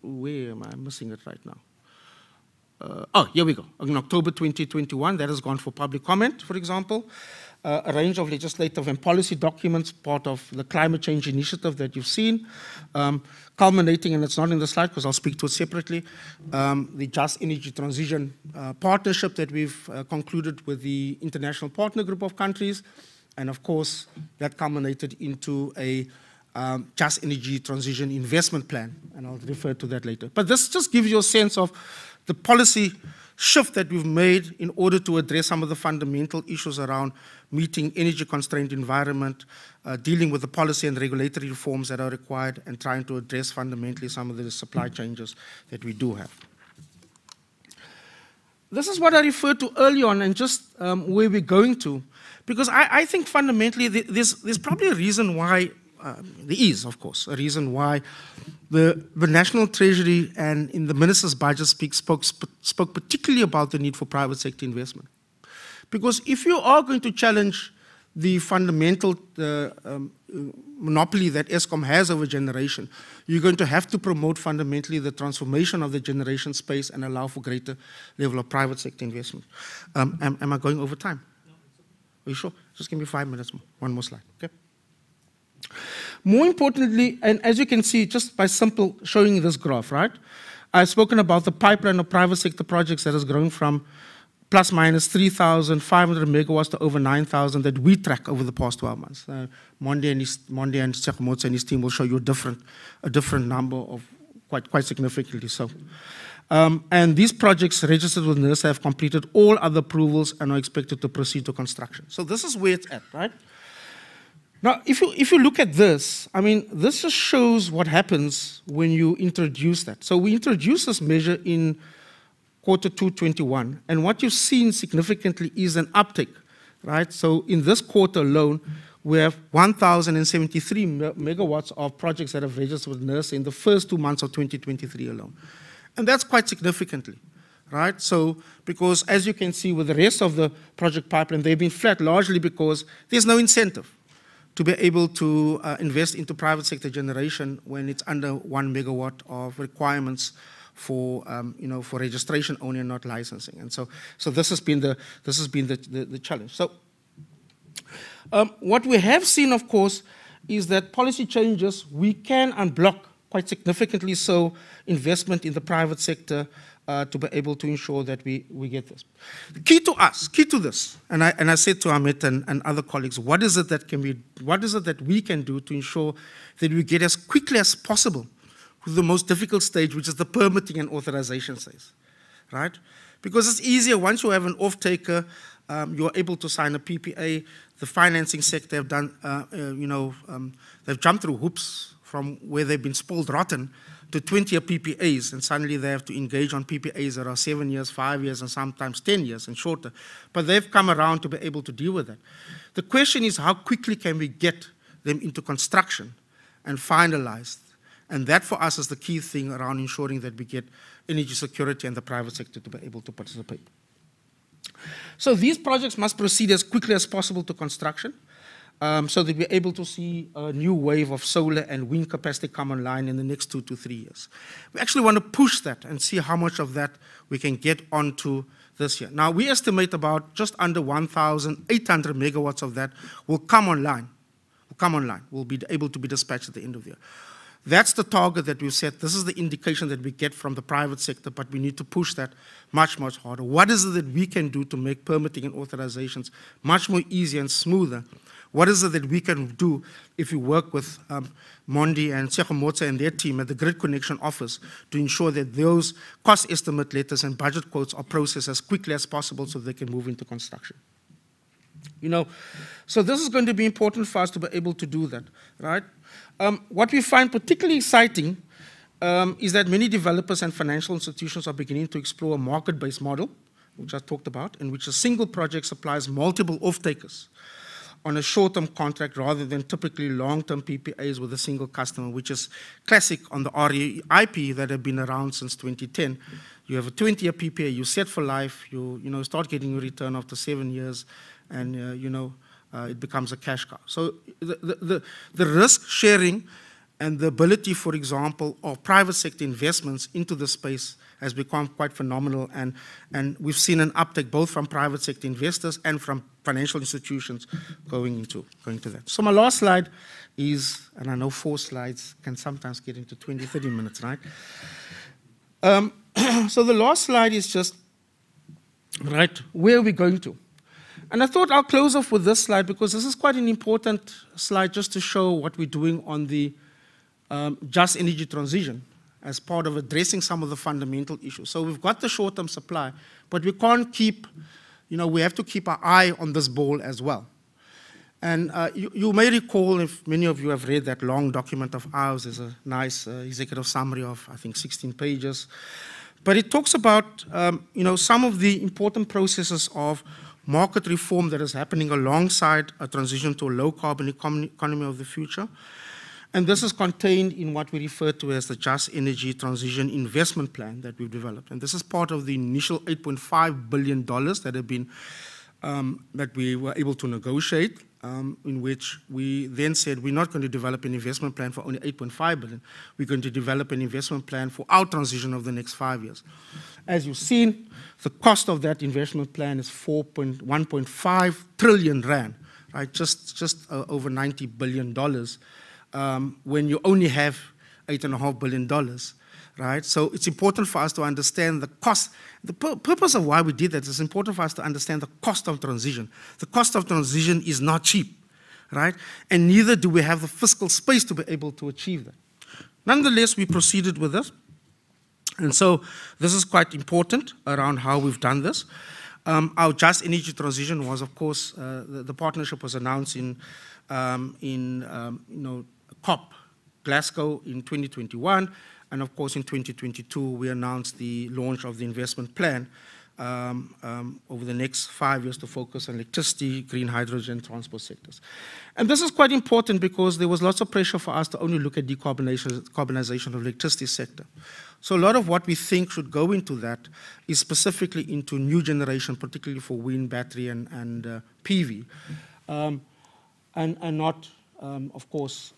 Where am I missing it right now? Oh, here we go. In October 2021, that has gone for public comment, for example. A range of legislative and policy documents, part of the climate change initiative that you've seen, culminating, and it's not in the slide because I'll speak to it separately, the Just Energy Transition Partnership that we've concluded with the International Partner Group of countries, and of course, that culminated into a Just Energy Transition Investment Plan, and I'll refer to that later. But this just gives you a sense of the policy shift that we've made in order to address some of the fundamental issues around meeting energy-constrained environment, dealing with the policy and regulatory reforms that are required, and trying to address fundamentally some of the supply changes that we do have. This is what I referred to early on and just where we're going to, because I think fundamentally there's probably a reason why, there is, of course, a reason why the National Treasury and in the Minister's budget spoke particularly about the need for private sector investment. Because if you are going to challenge the fundamental monopoly that Eskom has over generation, you're going to have to promote fundamentally the transformation of the generation space and allow for greater level of private sector investment. Am I going over time? No. Are you sure? Just give me 5 minutes more. One more slide, okay? More importantly, and as you can see, just by simple showing this graph, right? I've spoken about the pipeline of private sector projects that has grown from plus minus 3,500 megawatts to over 9,000 that we track over the past 12 months. Monde and Tsegamotsa and his team will show you a different number of quite significantly so. And these projects registered with NERSA have completed all other approvals and are expected to proceed to construction. So this is where it's at, right? Now, if you look at this, I mean, this just shows what happens when you introduce that. So we introduced this measure in Q2 21, and what you've seen significantly is an uptick, right? So in this quarter alone, we have 1,073 megawatts of projects that have registered with NERSA in the first 2 months of 2023 alone. And that's quite significantly, right? So, because as you can see with the rest of the project pipeline, they've been flat largely because there's no incentive to be able to invest into private sector generation when it's under 1 megawatt of requirements for for registration only and not licensing. And so this has been the challenge. So what we have seen, of course, is that policy changes, we can unblock quite significantly so investment in the private sector to be able to ensure that we get this. The key to this, and I said to Amit and other colleagues, what is it that we can do to ensure that we get as quickly as possible to the most difficult stage, which is the permitting and authorization stage, right? Because it's easier once you have an off-taker, you're able to sign a PPA. The financing sector have done, they've jumped through hoops from where they've been spoiled rotten to 20-year PPAs, and suddenly they have to engage on PPAs that are 7 years, 5 years, and sometimes 10 years and shorter. But they've come around to be able to deal with that. The question is, how quickly can we get them into construction and finalized? And that for us is the key thing around ensuring that we get energy security and the private sector to be able to participate. So these projects must proceed as quickly as possible to construction, so that we're able to see a new wave of solar and wind capacity come online in the next 2 to 3 years. We actually want to push that and see how much of that we can get onto this year. Now, we estimate about just under 1,800 megawatts of that will come online, will be able to be dispatched at the end of the year. That's the target that we've set. This is the indication that we get from the private sector, but we need to push that much, much harder. What is it that we can do to make permitting and authorizations much more easier and smoother? What is it that we can do if we work with Mondi and Tshegamotse and their team at the Grid Connection Office to ensure that those cost estimate letters and budget quotes are processed as quickly as possible so they can move into construction? So this is going to be important for us to be able to do that, right? What we find particularly exciting is that many developers and financial institutions are beginning to explore a market-based model, which I talked about, in which a single project supplies multiple off-takers on a short-term contract rather than typically long-term PPAs with a single customer, which is classic on the REIP that have been around since 2010. You have a 20-year PPA, you set for life, you start getting your return after 7 years, and it becomes a cash cow. So the risk sharing and the ability, for example, of private sector investments into the space has become quite phenomenal, and we've seen an uptick both from private sector investors and from financial institutions going into that. So my last slide is, and I know 4 slides can sometimes get into 20, 30 minutes, right? So the last slide is just, right, where are we going to? And I thought I'll close off with this slide because this is quite an important slide just to show what we're doing on the just energy transition as part of addressing some of the fundamental issues. So we've got the short-term supply, but we can't keep, we have to keep our eye on this ball as well. And you may recall, if many of you have read that long document of ours, there's a nice executive summary of, I think, 16 pages. But it talks about, some of the important processes of market reform that is happening alongside a transition to a low-carbon economy of the future. And this is contained in what we refer to as the Just Energy Transition Investment Plan that we've developed. And this is part of the initial $8.5 billion that have been, that we were able to negotiate, in which we then said we're not going to develop an investment plan for only $8.5 billion. We're going to develop an investment plan for our transition over the next 5 years. As you've seen, the cost of that investment plan is 1.5 trillion rand, right? Just over $90 billion. When you only have $8.5 billion, right? So it's important for us to understand the cost. The purpose of why we did that is important for us to understand the cost of transition. The cost of transition is not cheap, right? And neither do we have the fiscal space to be able to achieve that. Nonetheless, we proceeded with this. And so this is quite important around how we've done this. Our Just Energy Transition was, of course, the partnership was announced in COP Glasgow in 2021, and of course in 2022 we announced the launch of the investment plan over the next 5 years to focus on electricity, green hydrogen, transport sectors. And this is quite important because there was lots of pressure for us to only look at decarbonization of the electricity sector. So a lot of what we think should go into that is specifically into new generation, particularly for wind, battery, and PV, and not, of course,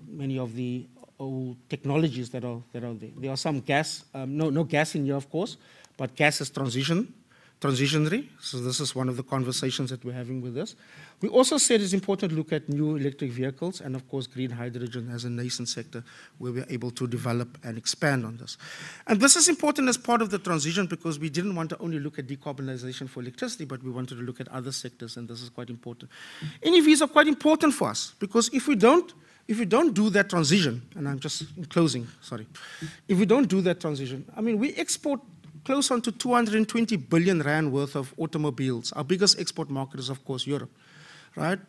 many of the old technologies that are there. There are some gas, no gas in here, of course, but gas is transitionary. So this is one of the conversations that we're having with this. We also said it's important to look at new electric vehicles and, of course, green hydrogen as a nascent sector where we're able to develop and expand on this. And this is important as part of the transition because we didn't want to only look at decarbonization for electricity, but we wanted to look at other sectors, and this is quite important. NEVs are quite important for us because if we don't do that transition, and I'm just in closing, sorry, if we don't do that transition, I mean, we export close on to 220 billion rand worth of automobiles. Our biggest export market is, of course, Europe, right?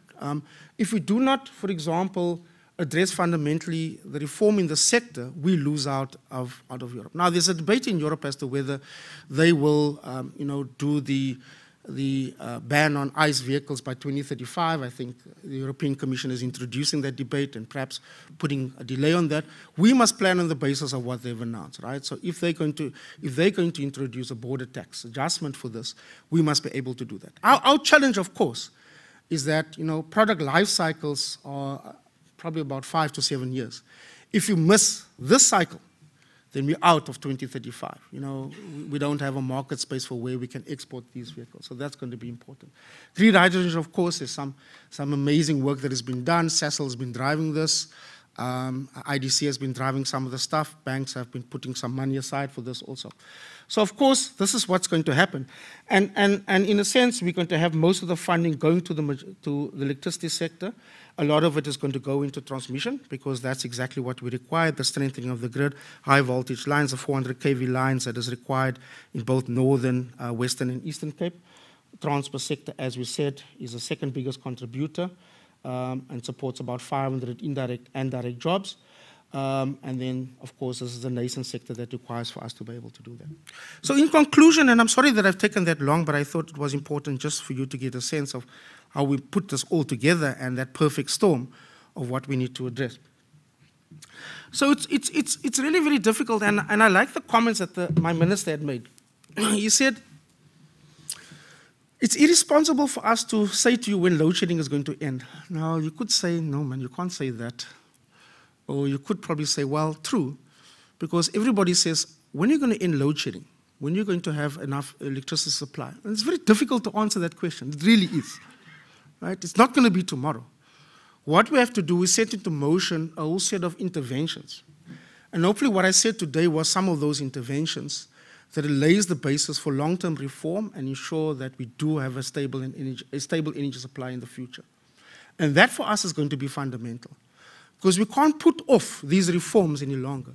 If we do not, for example, address fundamentally the reform in the sector, we lose out of Europe. Now, there's a debate in Europe as to whether they will, do the ban on ICE vehicles by 2035. I think the European Commission is introducing that debate and perhaps putting a delay on that. We must plan on the basis of what they've announced, right? So if they're going to introduce a border tax adjustment for this, we must be able to do that. Our challenge, of course, is that product life cycles are probably about 5 to 7 years. If you miss this cycle, then we're out of 2035. We don't have a market space for where we can export these vehicles. So that's going to be important. Green hydrogen, of course, is some amazing work that has been done. Sasol has been driving this. IDC has been driving some of the stuff. Banks have been putting some money aside for this also. So, of course, this is what's going to happen. And in a sense, we're going to have most of the funding going to the electricity sector. A lot of it is going to go into transmission because that's exactly what we require, the strengthening of the grid, high voltage lines, the 400 kV lines that is required in both northern, western, and eastern Cape. Transport sector, as we said, is the second biggest contributor and supports about 500 indirect and direct jobs. And then, of course, this is the nascent sector that requires for us to be able to do that. So in conclusion, and I'm sorry that I've taken that long, but I thought it was important just for you to get a sense of how we put this all together and that perfect storm of what we need to address. So it's really very difficult, and I like the comments that my minister had made. He said, it's irresponsible for us to say to you when load shedding is going to end. Now, you could say, no, man, you can't say that. Or you could probably say, well, true, because everybody says, when are you going to end load shedding? When are you going to have enough electricity supply? And it's very difficult to answer that question. It really is. Right? It's not going to be tomorrow. What we have to do is set into motion a whole set of interventions. And hopefully what I said today was some of those interventions that lays the basis for long-term reform and ensure that we do have a stable energy supply in the future. And that for us is going to be fundamental, because we can't put off these reforms any longer.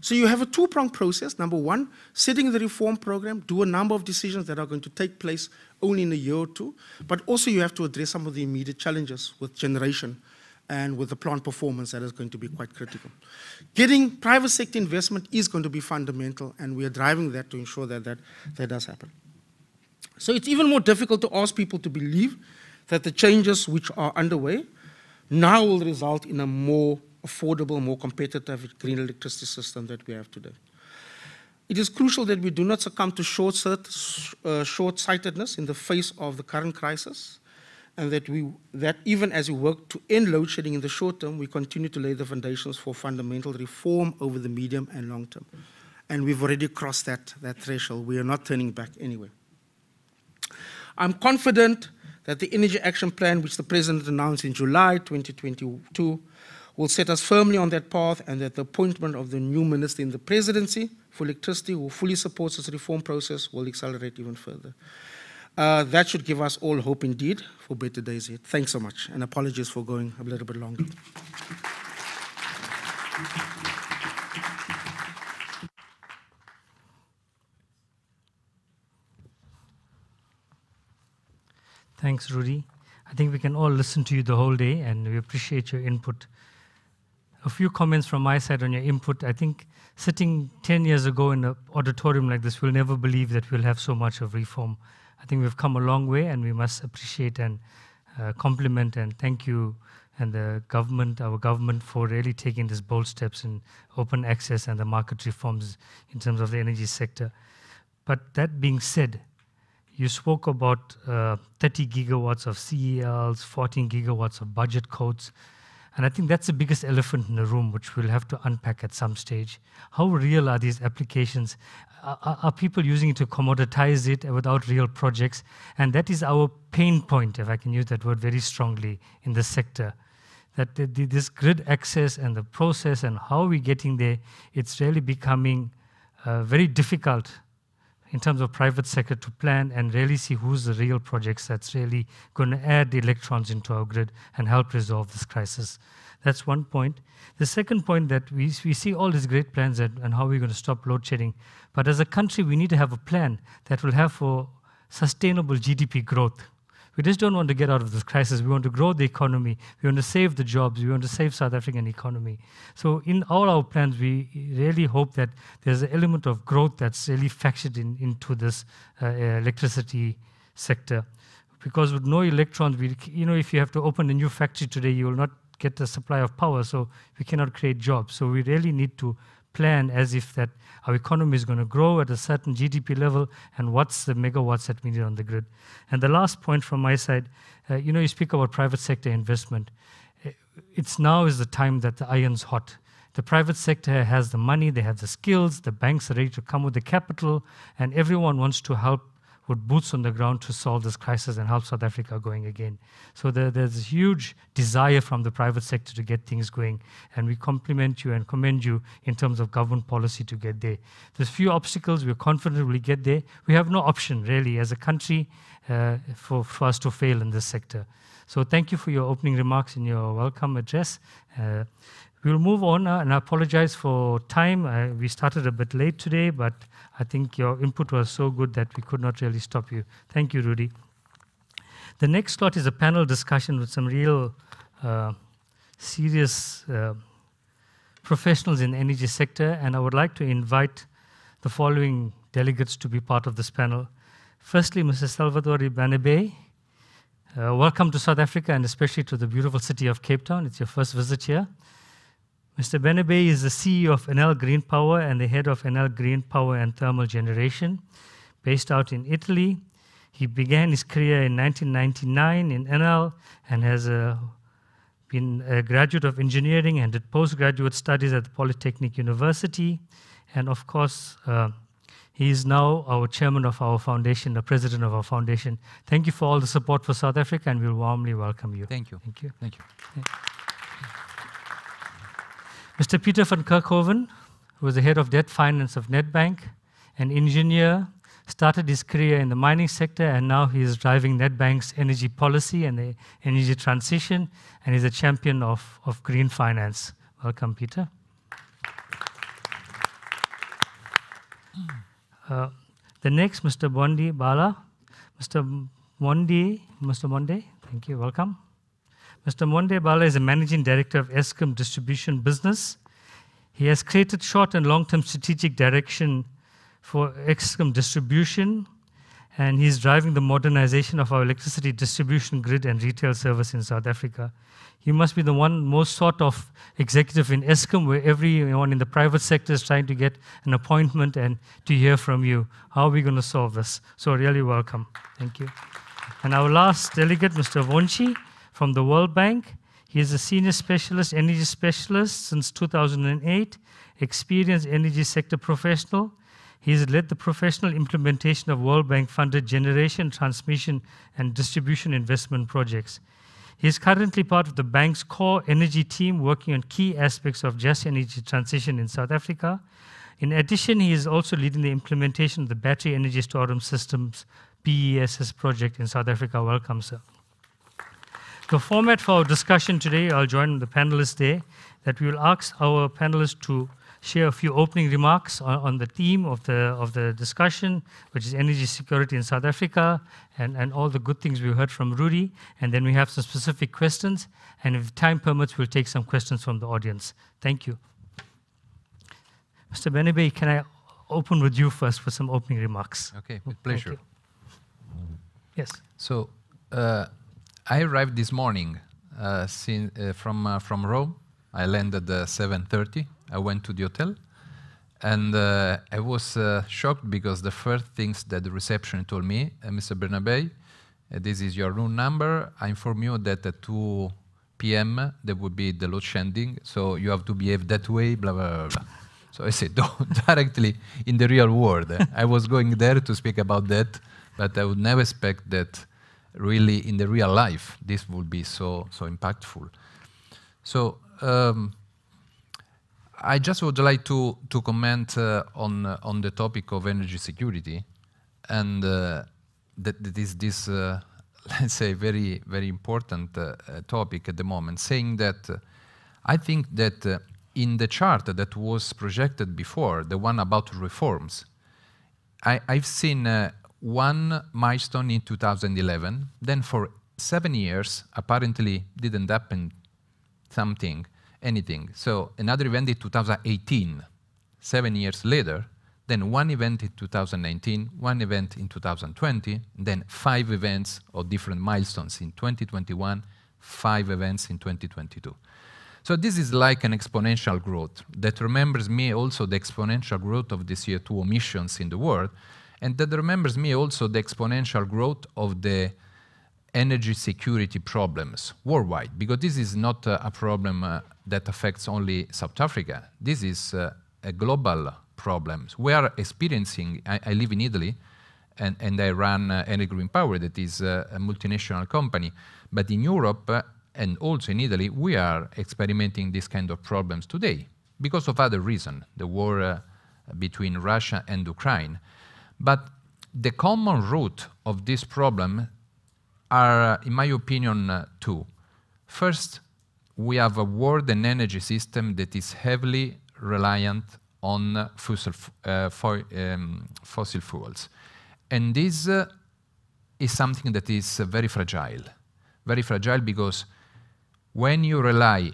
So you have a two-pronged process. Number one, setting the reform program, do a number of decisions that are going to take place only in a year or two, but also you have to address some of the immediate challenges with generation and with the plant performance that is going to be quite critical. Getting private sector investment is going to be fundamental, and we are driving that to ensure that that does happen. So it's even more difficult to ask people to believe that the changes which are underway now will result in a more affordable, more competitive green electricity system that we have today. It is crucial that we do not succumb to short-sightedness in the face of the current crisis, and that even as we work to end load shedding in the short term, we continue to lay the foundations for fundamental reform over the medium and long term. And we've already crossed that threshold. We are not turning back anyway. I'm confident that the Energy Action Plan, which the President announced in July 2022, will set us firmly on that path, and that the appointment of the new minister in the presidency for electricity, who fully supports this reform process, will accelerate even further. That should give us all hope indeed for better days ahead. Thanks so much, and apologies for going a little bit longer. Thanks, Rudy. I think we can all listen to you the whole day, and we appreciate your input. A few comments from my side on your input. I think sitting 10 years ago in an auditorium like this, we'll never believe that we'll have so much of reform. I think we've come a long way, and we must appreciate and compliment and thank you and the government, our government, for really taking these bold steps in open access and the market reforms in terms of the energy sector. But that being said, you spoke about 30 gigawatts of CELs, 14 gigawatts of budget codes. And I think that's the biggest elephant in the room, which we'll have to unpack at some stage. How real are these applications? Are people using it to commoditize it without real projects? And that is our pain point, if I can use that word very strongly, in the sector. That this grid access and the process and how we're getting there, it's really becoming very difficult in terms of private sector to plan and really see who's the real projects that's really going to add the electrons into our grid and help resolve this crisis. That's one point. The second point, that we see all these great plans and how we're going to stop load shedding. But as a country, we need to have a plan that will have for sustainable GDP growth. We just don't want to get out of this crisis. We want to grow the economy. We want to save the jobs. We want to save South African economy. So in all our plans, we really hope that there's an element of growth that's really factored into this electricity sector. Because with no electrons, if you have to open a new factory today, you will not get the supply of power, so we cannot create jobs. So we really need to plan as if that our economy is going to grow at a certain GDP level, and what's the megawatts that we need on the grid. And the last point from my side, you speak about private sector investment. It's now is the time that the iron's hot. The private sector has the money, they have the skills, the banks are ready to come with the capital, and everyone wants to help with boots on the ground to solve this crisis and help South Africa going again. So there's a huge desire from the private sector to get things going, and we compliment you and commend you in terms of government policy to get there. There's few obstacles, we're confident we'll get there. We have no option really as a country for us to fail in this sector. So thank you for your opening remarks and your welcome address. We'll move on now, and I apologize for time. We started a bit late today, but I think your input was so good that we could not really stop you. Thank you, Rudy. The next slot is a panel discussion with some real serious professionals in the energy sector, and I would like to invite the following delegates to be part of this panel. Firstly, Mr. Salvatore Benabé. Welcome to South Africa, and especially to the beautiful city of Cape Town. It's your first visit here. Mr. Benabé is the CEO of Enel Green Power and the head of Enel Green Power and Thermal Generation, based out in Italy. He began his career in 1999 in Enel and has been a graduate of engineering and did postgraduate studies at the Polytechnic University. And of course, he is now our chairman of our foundation, the president of our foundation. Thank you for all the support for South Africa, and we'll warmly welcome you. Thank you. Thank you. Thank you. Mr. Peter van Kerkhoven, who was the head of debt finance of Nedbank, an engineer, started his career in the mining sector, and now he is driving Nedbank's energy policy and the energy transition, and is a champion of green finance. Welcome, Peter. The next, Mr. Mondi Bala. Mr. Monde, thank you, welcome. Mr. Monde Bala is a managing director of Eskom Distribution Business. He has created short and long-term strategic direction for Eskom Distribution, and he's driving the modernization of our electricity distribution grid and retail service in South Africa. He must be the one most sought of executive in Eskom, where everyone in the private sector is trying to get an appointment and to hear from you. How are we going to solve this? So really welcome. Thank you. And our last delegate, Mr. Vonchi, from the World Bank. He is a senior specialist, energy specialist since 2008, experienced energy sector professional. He has led the professional implementation of World Bank-funded generation, transmission, and distribution investment projects. He is currently part of the bank's core energy team, working on key aspects of just energy transition in South Africa. In addition, he is also leading the implementation of the Battery Energy Storage Systems BESS project in South Africa. Welcome, sir. The format for our discussion today, I'll join the panelists there, that we will ask our panelists to share a few opening remarks on the theme of the discussion, which is energy security in South Africa, and all the good things we heard from Rudy. And then we have some specific questions. And if time permits, we'll take some questions from the audience. Thank you. Mr. Benebe, can I open with you first for some opening remarks? Okay, with pleasure. Yes. So I arrived this morning from Rome. I landed at 7:30. I went to the hotel, and I was shocked because the first things that the reception told me, Mr. Bernabe, this is your room number. I inform you that at 2 p.m. there would be the load shedding, so you have to behave that way, blah, blah, blah, blah. So I said, directly in the real world. I was going there to speak about that, but I would never expect that really in the real life this would be so impactful. So I just would like to comment on the topic of energy security, and that is this, let's say, very, very important topic at the moment, saying that I think that in the chart that was projected before, the one about reforms, I've seen one milestone in 2011, then for 7 years, apparently didn't happen anything. So another event in 2018, 7 years later, then one event in 2019, one event in 2020, then 5 events of different milestones in 2021, 5 events in 2022. So this is like an exponential growth that remembers me also the exponential growth of the CO2 emissions in the world, and that remembers me also the exponential growth of the energy security problems worldwide, because this is not a problem that affects only South Africa. This is a global problem. We are experiencing, I live in Italy, and I run Enel Green Power, that is a multinational company, but in Europe and also in Italy, we are experimenting this kind of problems today because of other reasons, the war between Russia and Ukraine. But the common root of this problem are, in my opinion, two. First, we have a world and energy system that is heavily reliant on fossil fuels. And this is something that is very fragile because when you rely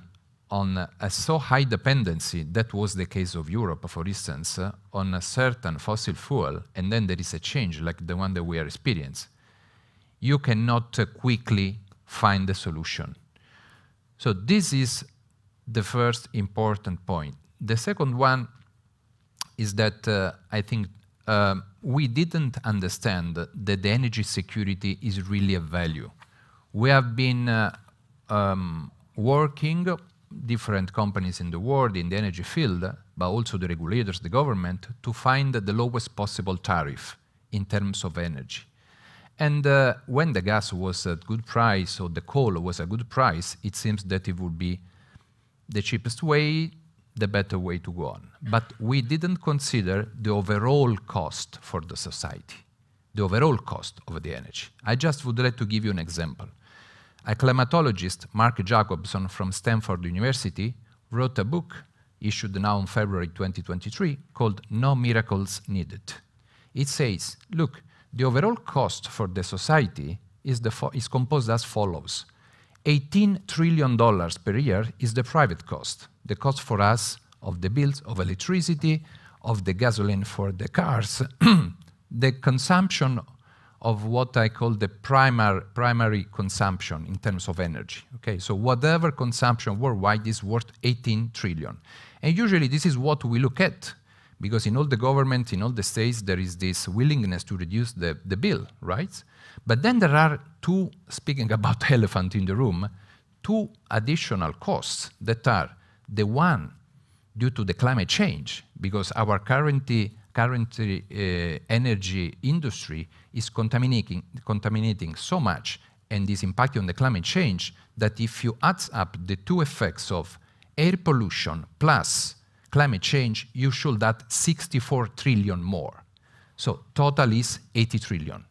on a so high dependency, that was the case of Europe, for instance, on a certain fossil fuel, and then there is a change like the one that we are experiencing, you cannot quickly find a solution. So this is the first important point. The second one is that I think we didn't understand that the energy security is really a value. We have been working, different companies in the world, in the energy field, but also the regulators, the government, to find the lowest possible tariff in terms of energy. And when the gas was at good price or the coal was a good price, it seems that it would be the cheapest way, the better way to go on. But we didn't consider the overall cost for the society, the overall cost of the energy. I just would like to give you an example. A climatologist, Mark Jacobson from Stanford University, wrote a book issued now in February 2023 called No Miracles Needed. It says, look, the overall cost for the society is composed as follows. $18 trillion per year is the private cost, the cost for us of the bills of electricity, of the gasoline for the cars, the consumption of what I call the primary consumption in terms of energy. Okay, so whatever consumption worldwide is worth 18 trillion. And usually this is what we look at, because in all the government, in all the states, there is this willingness to reduce the bill, right? But then there are two, speaking about elephant in the room, two additional costs that are the one due to the climate change, because our current energy industry is contaminating so much and is impacting on the climate change that if you add up the two effects of air pollution plus climate change, you should add 64 trillion more. So total is 80 trillion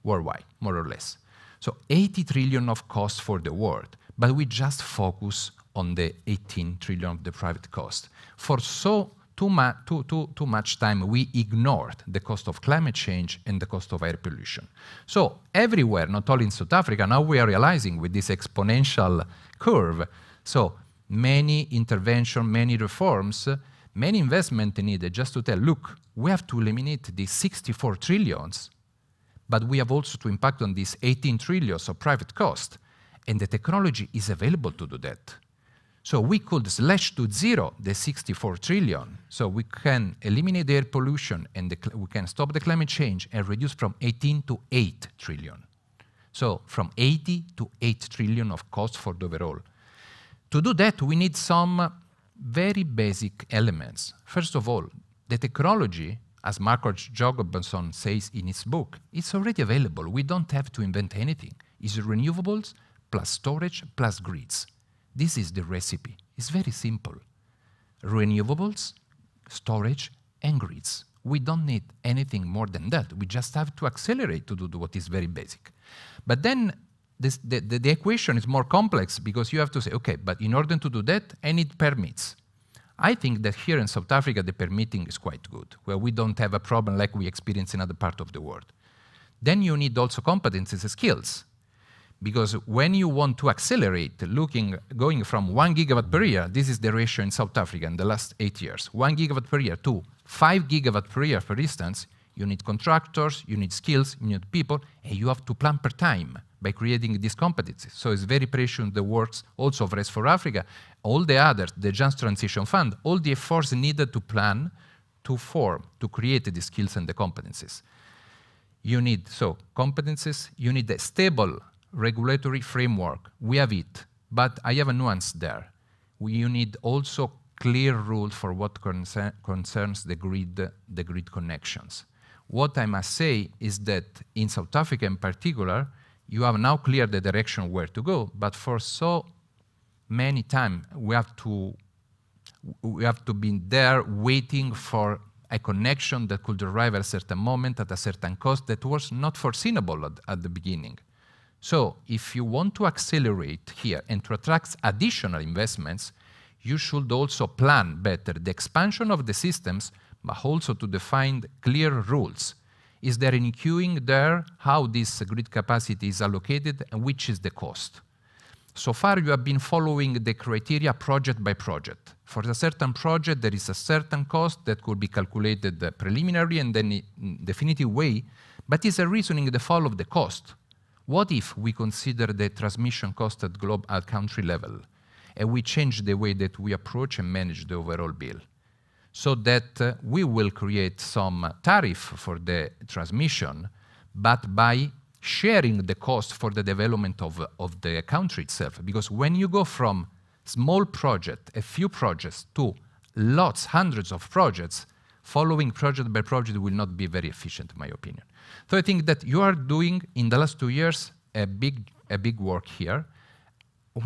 worldwide, more or less. So 80 trillion of cost for the world, but we just focus on the 18 trillion of the private cost. For so too much time we ignored the cost of climate change and the cost of air pollution. So everywhere, not only in South Africa, now we are realizing with this exponential curve, so many intervention, many reforms, many investment needed just to tell, look, we have to eliminate these 64 trillions, but we have also to impact on these 18 trillions of private cost, and the technology is available to do that. So we could slash to zero the 64 trillion. So we can eliminate the air pollution and we can stop the climate change and reduce from 18 to 8 trillion. So from 80 to 8 trillion of cost for the overall. To do that, we need some very basic elements. First of all, the technology, as Marcos Jacobson says in his book, it's already available. We don't have to invent anything. It's renewables plus storage plus grids. This is the recipe. It's very simple. Renewables, storage, and grids. We don't need anything more than that. We just have to accelerate to do what is very basic. But then the equation is more complex because you have to say, okay, but in order to do that, I need permits. I think that here in South Africa, the permitting is quite good, where we don't have a problem like we experience in other parts of the world. Then you need also competencies and skills. Because when you want to accelerate, going from 1 gigawatt per year, this is the ratio in South Africa in the last 8 years, 1 gigawatt per year to 5 gigawatt per year, for instance, you need contractors, you need skills, you need people, and you have to plan per time by creating these competencies. So it's very precious the works also of REST4Africa, all the others, the Just Transition Fund, all the efforts needed to plan, to form, to create the skills and the competencies. You need, so, competencies, you need a stable regulatory framework. We have it, but I have a nuance there. You need also clear rules for what concerns the grid connections. What I must say is that in South Africa in particular, you have now cleared the direction where to go, but for so many times we have to be there waiting for a connection that could arrive at a certain moment at a certain cost that was not foreseeable at the beginning. So if you want to accelerate here and to attract additional investments, you should also plan better the expansion of the systems, but also to define clear rules. Is there any queuing there? How this grid capacity is allocated and which is the cost? So far you have been following the criteria project by project. For a certain project there is a certain cost that could be calculated preliminary and then in definitive way, but is a reasoning the fall of the cost. What if we consider the transmission cost at country level and we change the way that we approach and manage the overall bill so that we will create some tariff for the transmission, but by sharing the cost for the development of the country itself? Because when you go from small project, a few projects, to lots, hundreds of projects, following project by project will not be very efficient, in my opinion. So I think that you are doing, in the last 2 years, a big work here.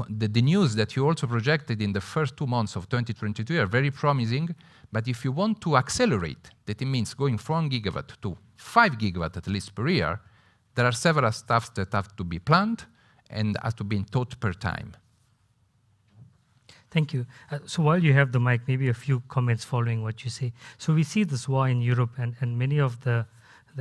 The news that you also projected in the first 2 months of 2022 are very promising, but if you want to accelerate, that it means going from 1 gigawatt to 5 gigawatt at least per year, there are several stuff that have to be planned and have to be taught per time. Thank you. So while you have the mic, maybe a few comments following what you say. So we see this war in Europe, and many of the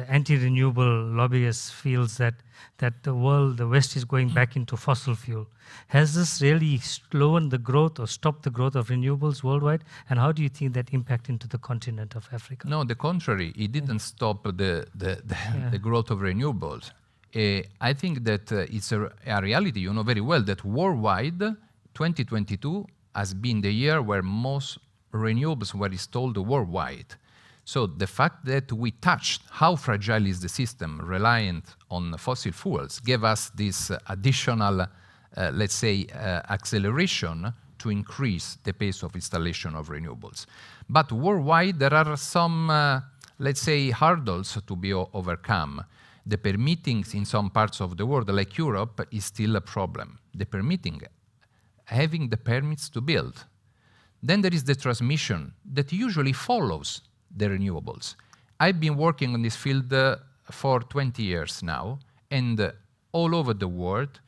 anti-renewable lobbyists feels that the West is going back into fossil fuel. Has this really slowed the growth or stopped the growth of renewables worldwide? And how do you think that impact into the continent of Africa? No, the contrary. It didn't stop the growth of renewables. I think that it's a reality. You know very well that worldwide, 2022 has been the year where most renewables were installed worldwide. So the fact that we touched how fragile is the system reliant on fossil fuels gave us this additional, let's say, acceleration to increase the pace of installation of renewables. But worldwide, there are some, let's say, hurdles to be overcome. The permitting in some parts of the world, like Europe, is still a problem. The permitting, having the permits to build. Then there is the transmission that usually follows the renewables. I've been working on this field for 20 years now, and all over the world,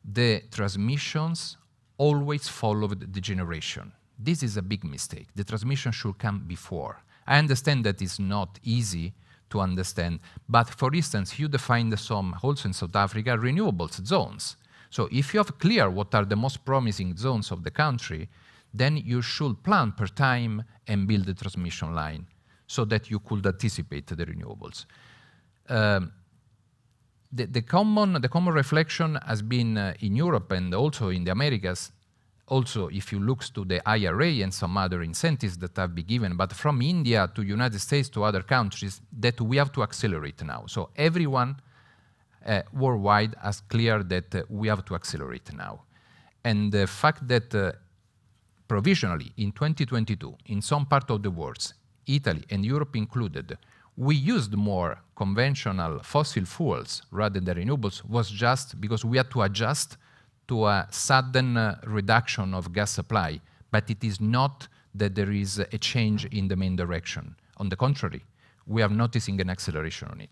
the transmissions always followed the generation. This is a big mistake. The transmission should come before. I understand that it's not easy to understand, but for instance, you defined some, also in South Africa, renewables zones. So if you have clear what are the most promising zones of the country, then you should plan per time and build the transmission line so that you could anticipate the renewables. The common reflection has been in Europe and also in the Americas. Also, if you look to the IRA and some other incentives that have been given, but from India to United States to other countries, that we have to accelerate now. So everyone worldwide has clear that we have to accelerate now. And the fact that provisionally in 2022, in some part of the world, Italy and Europe included, we used more conventional fossil fuels rather than renewables was just because we had to adjust to a sudden reduction of gas supply, but it is not that there is a change in the main direction. On the contrary, we are noticing an acceleration on it.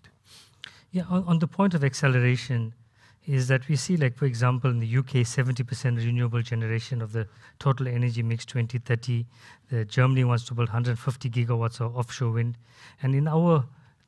Yeah, on the point of acceleration is that we see, like, for example, in the UK, 70% renewable generation of the total energy mix 2030. Germany wants to build 150 gigawatts of offshore wind. And in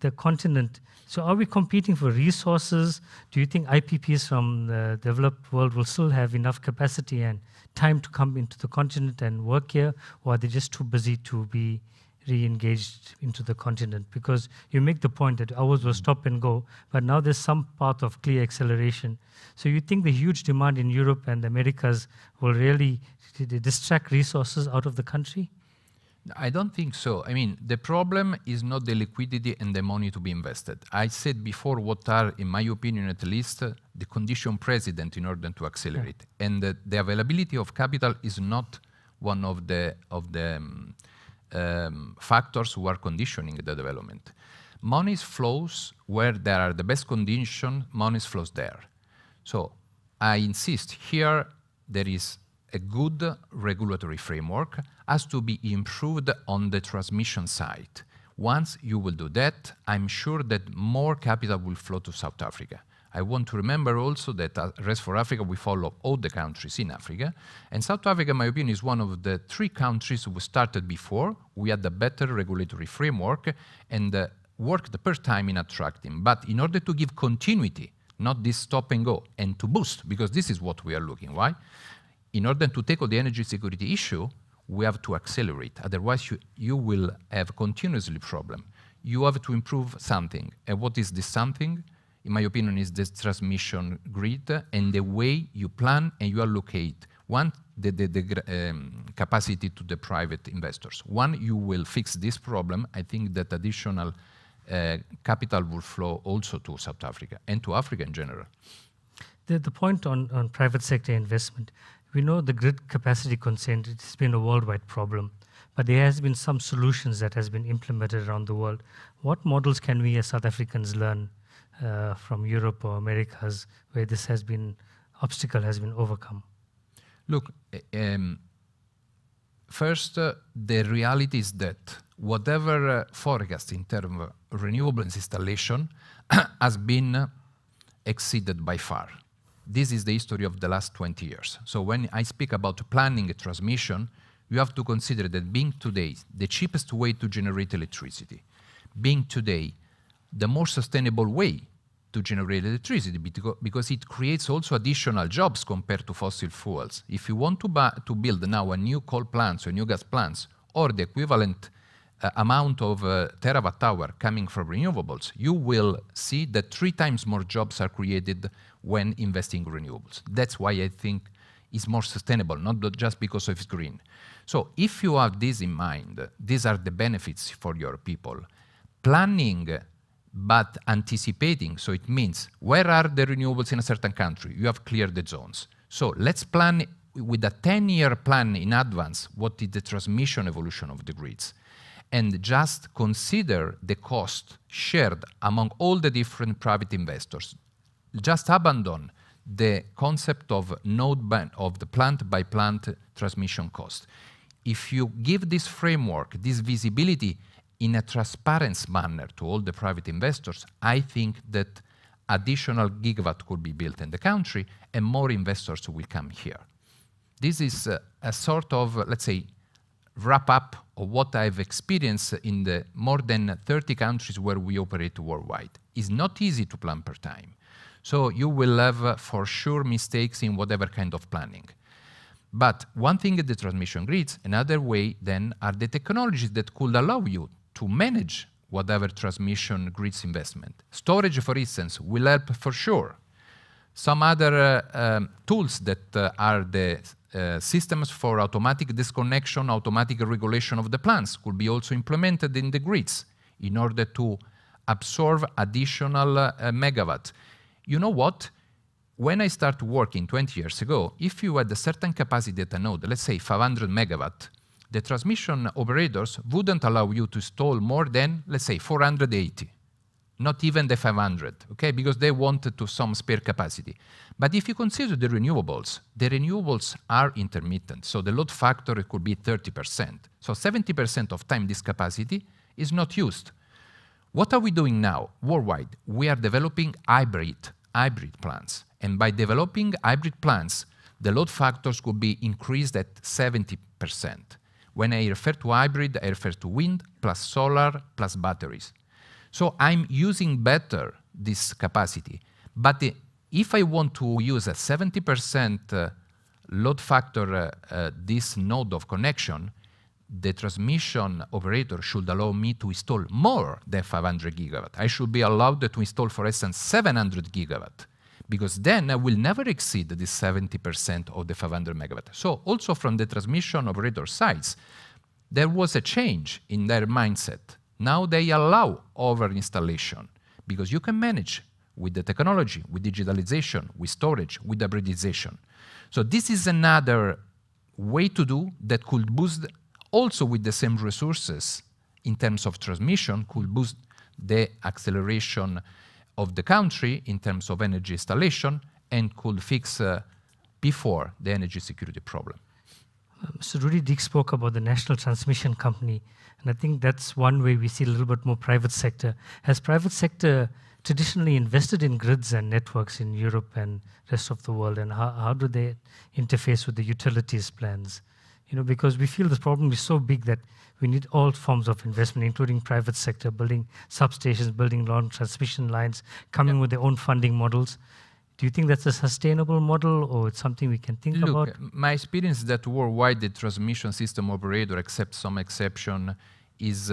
the continent, so are we competing for resources? Do you think IPPs from the developed world will still have enough capacity and time to come into the continent and work here, or are they just too busy to be re-engaged into the continent? Because you make the point that ours will stop and go, but now there's some path of clear acceleration. So you think the huge demand in Europe and the Americas will really distract resources out of the country? I don't think so. I mean, the problem is not the liquidity and the money to be invested. I said before what are, in my opinion at least, the condition precedent in order to accelerate. Yeah. And the availability of capital is not one of the factors who are conditioning the development. Money flows where there are the best conditions, money flows there. So I insist here there is a good regulatory framework has to be improved on the transmission side. Once you will do that, I'm sure that more capital will flow to South Africa. I want to remember also that at REST4Africa, we follow all the countries in Africa. And South Africa, in my opinion, is one of the 3 countries who started before. We had a better regulatory framework and worked per time in attracting. But in order to give continuity, not this stop and go, and to boost, because this is what we are looking. Why? In order to tackle the energy security issue, we have to accelerate. Otherwise, you will have continuously problem. You have to improve something. And what is this something? In my opinion, is the transmission grid and the way you plan and you allocate the capacity to the private investors. One, you will fix this problem. I think that additional capital will flow also to South Africa and to Africa in general. The point on private sector investment, we know the grid capacity constraint, it's been a worldwide problem, but there has been some solutions that has been implemented around the world. What models can we as South Africans learn from Europe or Americas where this obstacle has been overcome? Look, first, the reality is that whatever forecast in terms of renewables installation has been exceeded by far. This is the history of the last 20 years. So when I speak about planning a transmission, you have to consider that being today the cheapest way to generate electricity, being today the more sustainable way to generate electricity, because it creates also additional jobs compared to fossil fuels. If you want to build now a new coal plants or new gas plants, or the equivalent amount of terawatt hour coming from renewables, you will see that 3 times more jobs are created when investing in renewables. That's why I think it's more sustainable, not just because it's green. So if you have this in mind, these are the benefits for your people. Planning but anticipating, so it means where are the renewables in a certain country? You have cleared the zones. So let's plan with a 10-year plan in advance what is the transmission evolution of the grids. And just consider the cost shared among all the different private investors. Just abandon the concept of of the plant-by-plant transmission cost. If you give this framework, this visibility in a transparent manner to all the private investors, I think that additional gigawatt could be built in the country and more investors will come here. This is a sort of, let's say, wrap-up of what I've experienced in the more than 30 countries where we operate worldwide. It's not easy to plan per time. So you will have, for sure, mistakes in whatever kind of planning. But one thing is the transmission grids, another way then are the technologies that could allow you to manage whatever transmission grids investment. Storage, for instance, will help for sure. Some other tools that are the systems for automatic disconnection, automatic regulation of the plants could be also implemented in the grids in order to absorb additional megawatt. You know what? When I started working 20 years ago, if you had a certain capacity at a node, let's say 500 megawatt, the transmission operators wouldn't allow you to install more than, let's say, 480. Not even the 500, okay? Because they wanted to some spare capacity. But if you consider the renewables are intermittent, so the load factor could be 30%. So 70% of time this capacity is not used. What are we doing now? Worldwide, we are developing hybrid plants. And by developing hybrid plants, the load factors could be increased at 70%. When I refer to hybrid, I refer to wind plus solar plus batteries. So I'm using better this capacity. But if I want to use a 70% load factor, this node of connection, the transmission operator should allow me to install more than 500 gigawatt. I should be allowed to install, for instance, 700 gigawatt, because then I will never exceed this 70% of the 500 megawatt. So also from the transmission operator sides, there was a change in their mindset. Now they allow over-installation, because you can manage with the technology, with digitalization, with storage, with hybridization. So this is another way to do that could boost, also with the same resources in terms of transmission, could boost the acceleration of the country in terms of energy installation and could fix before the energy security problem. Mr. Rudi Deek spoke about the National Transmission Company, and I think that's one way we see a little bit more private sector. Has private sector traditionally invested in grids and networks in Europe and rest of the world, and how do they interface with the utilities plans? You know, because we feel this problem is so big that we need all forms of investment, including private sector, building substations, building long transmission lines, coming with their own funding models. Do you think that's a sustainable model, or it's something we can think about? Look, my experience is that worldwide the transmission system operator, except some exception, is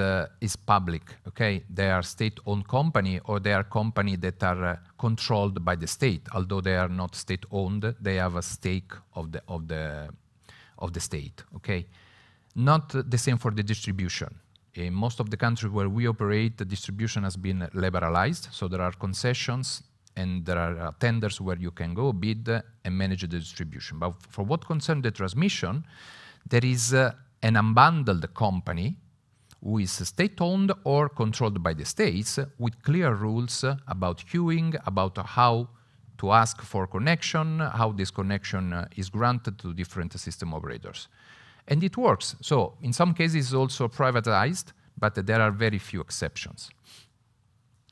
public. Okay, they are state-owned company, or they are company that are controlled by the state. Although they are not state-owned, they have a stake of the state. Okay, not the same for the distribution. In most of the countries where we operate, the distribution has been liberalized, so there are concessions and there are tenders where you can go bid and manage the distribution. But for what concerns the transmission, there is an unbundled company who is state-owned or controlled by the states with clear rules about queuing, about how to ask for connection, how this connection is granted to different system operators. And it works. So in some cases it's also privatized, but there are very few exceptions.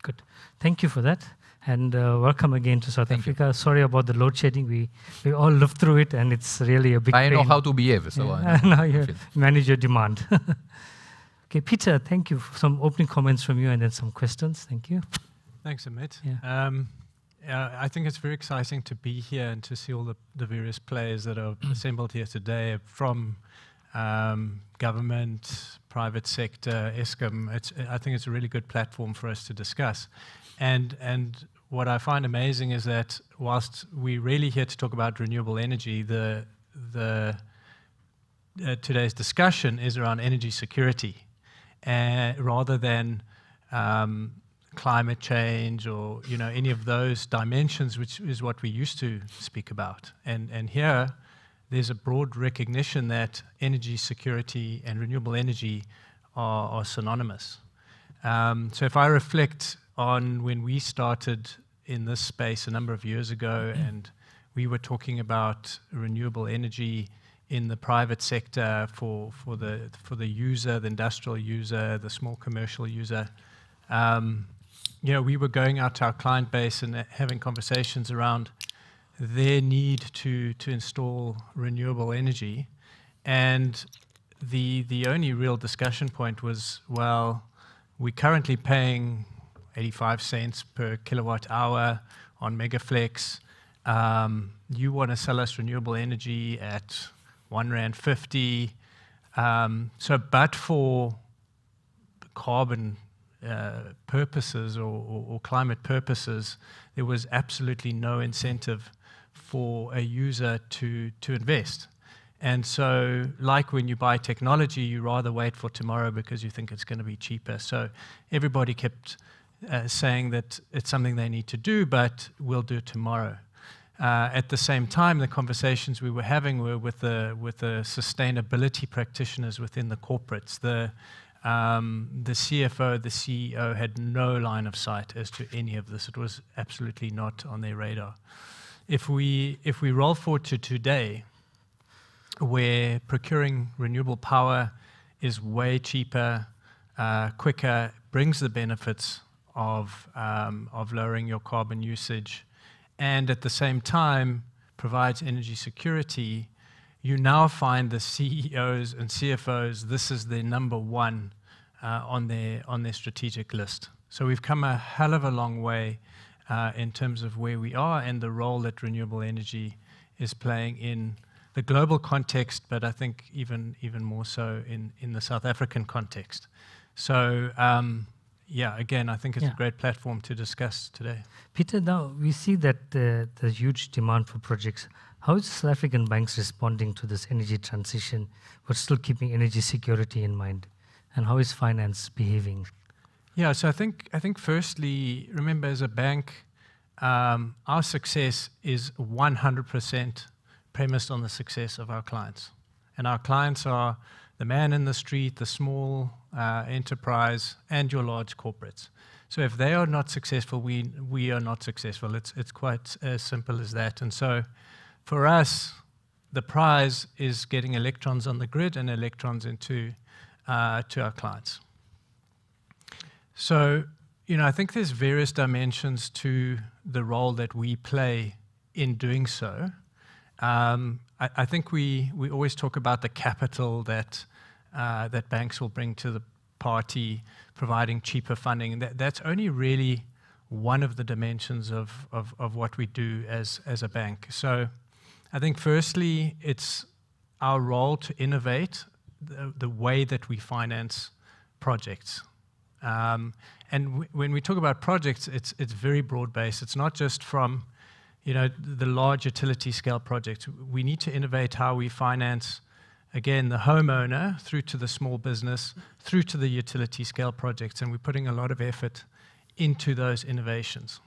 Good. Thank you for that. And welcome again to South Africa. Sorry about the load shedding. We all lived through it, and it's really a big pain. I know how to behave, so yeah. Now you manage your demand. Okay, Peter, thank you for some opening comments from you and then some questions. Thank you. Thanks, Amit. Yeah. I think it's very exciting to be here and to see all the various players that are assembled here today from government, private sector, Eskom. I think it's a really good platform for us to discuss. And what I find amazing is that whilst we're really here to talk about renewable energy, today's discussion is around energy security, rather than climate change or any of those dimensions, which is what we used to speak about. And here, there's a broad recognition that energy security and renewable energy are synonymous. So if I reflect on when we started in this space a number of years ago, and we were talking about renewable energy in the private sector for the user, the industrial user, the small commercial user, we were going out to our client base and having conversations around their need to install renewable energy. And the only real discussion point was, well, we're currently paying 85 cents per kilowatt hour on Megaflex. You want to sell us renewable energy at R1.50. So, but for carbon purposes or climate purposes, there was absolutely no incentive for a user to invest. And so, like when you buy technology, you rather wait for tomorrow because you think it's going to be cheaper. So everybody kept saying that it's something they need to do, but we'll do it tomorrow. At the same time, the conversations we were having were with the sustainability practitioners within the corporates. The CFO, the CEO had no line of sight as to any of this. It was absolutely not on their radar. If we roll forward to today, where procuring renewable power is way cheaper, quicker, brings the benefits of lowering your carbon usage, and at the same time provides energy security, you now find the CEOs and CFOs, this is their number one on their strategic list. So we've come a hell of a long way in terms of where we are and the role that renewable energy is playing in the global context, but I think even more so in the South African context. So, yeah, again, I think it's a great platform to discuss today. Peter, now we see that there's huge demand for projects. How is South African banks responding to this energy transition, but still keeping energy security in mind? And how is finance behaving? Yeah, so I think firstly, remember as a bank, our success is 100% premised on the success of our clients. And our clients are the man in the street, the small enterprise, and your large corporates. So if they are not successful, we are not successful. It's quite as simple as that. And so for us, the prize is getting electrons on the grid and electrons into to our clients. So, I think there's various dimensions to the role that we play in doing so. I think we always talk about the capital that banks will bring to the party, providing cheaper funding. And that's only really one of the dimensions of what we do as a bank. So I think firstly, it's our role to innovate the way that we finance projects. And when we talk about projects, it's very broad-based. It's not just from the large utility scale projects. We need to innovate how we finance, again, the homeowner through to the small business, through to the utility scale projects, and we're putting a lot of effort into those innovations.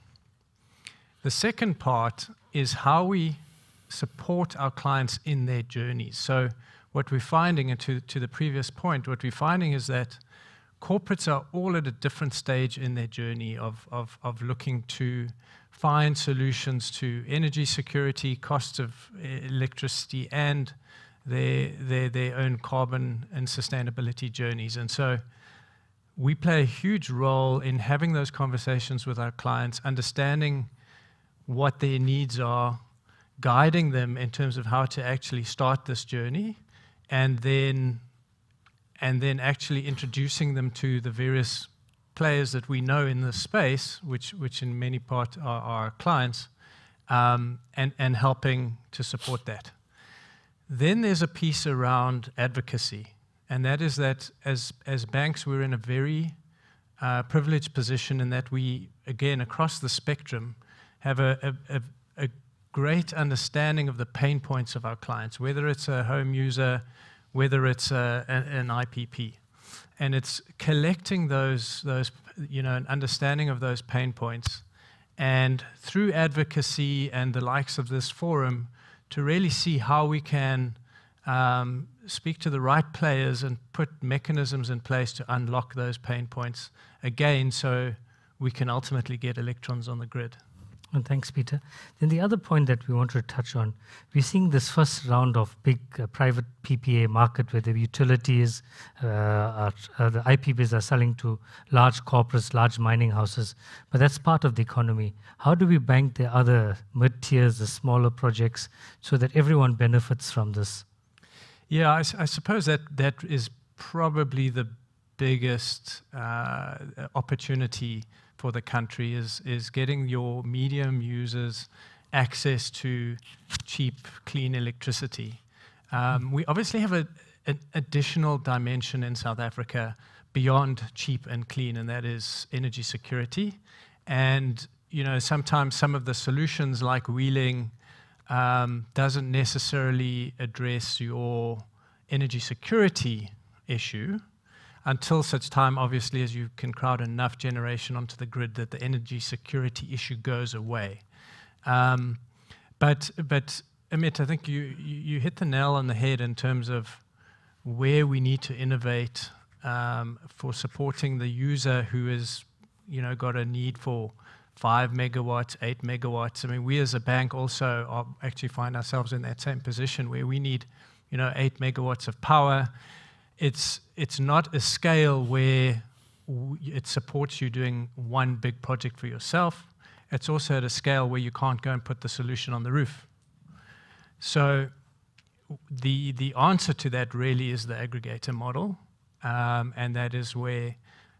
The second part is how we support our clients in their journeys. So what we're finding, and to the previous point, what we're finding is that corporates are all at a different stage in their journey of looking to find solutions to energy security, cost of electricity, and their own carbon and sustainability journeys. And so we play a huge role in having those conversations with our clients, understanding what their needs are, guiding them in terms of how to actually start this journey, and then actually introducing them to the various players that we know in this space, which in many parts are our clients, and helping to support that. Then there's a piece around advocacy, and that is that as banks, we're in a very privileged position in that we, again, across the spectrum, have a great understanding of the pain points of our clients, whether it's a home user, whether it's an IPP. And it's collecting those an understanding of those pain points, and through advocacy and the likes of this forum, to really see how we can speak to the right players and put mechanisms in place to unlock those pain points, again, so we can ultimately get electrons on the grid. And thanks, Peter. Then the other point that we want to touch on, we're seeing this first round of big private PPA market where the utilities, the IPPs are selling to large corporates, large mining houses, but that's part of the economy. How do we bank the other mid-tiers, the smaller projects, so that everyone benefits from this? Yeah, I suppose that is probably the biggest opportunity for the country is getting your medium users access to cheap, clean electricity. We obviously have an additional dimension in South Africa beyond cheap and clean, and that is energy security. And sometimes some of the solutions like wheeling doesn't necessarily address your energy security issue until such time, obviously, as you can crowd enough generation onto the grid that the energy security issue goes away. But Amit, I think you hit the nail on the head in terms of where we need to innovate for supporting the user who has got a need for 5 megawatts, 8 megawatts. I mean, we as a bank also actually find ourselves in that same position where we need 8 megawatts of power. It's not a scale where it supports you doing one big project for yourself. It's also at a scale where you can't go and put the solution on the roof. So the answer to that really is the aggregator model, and that is where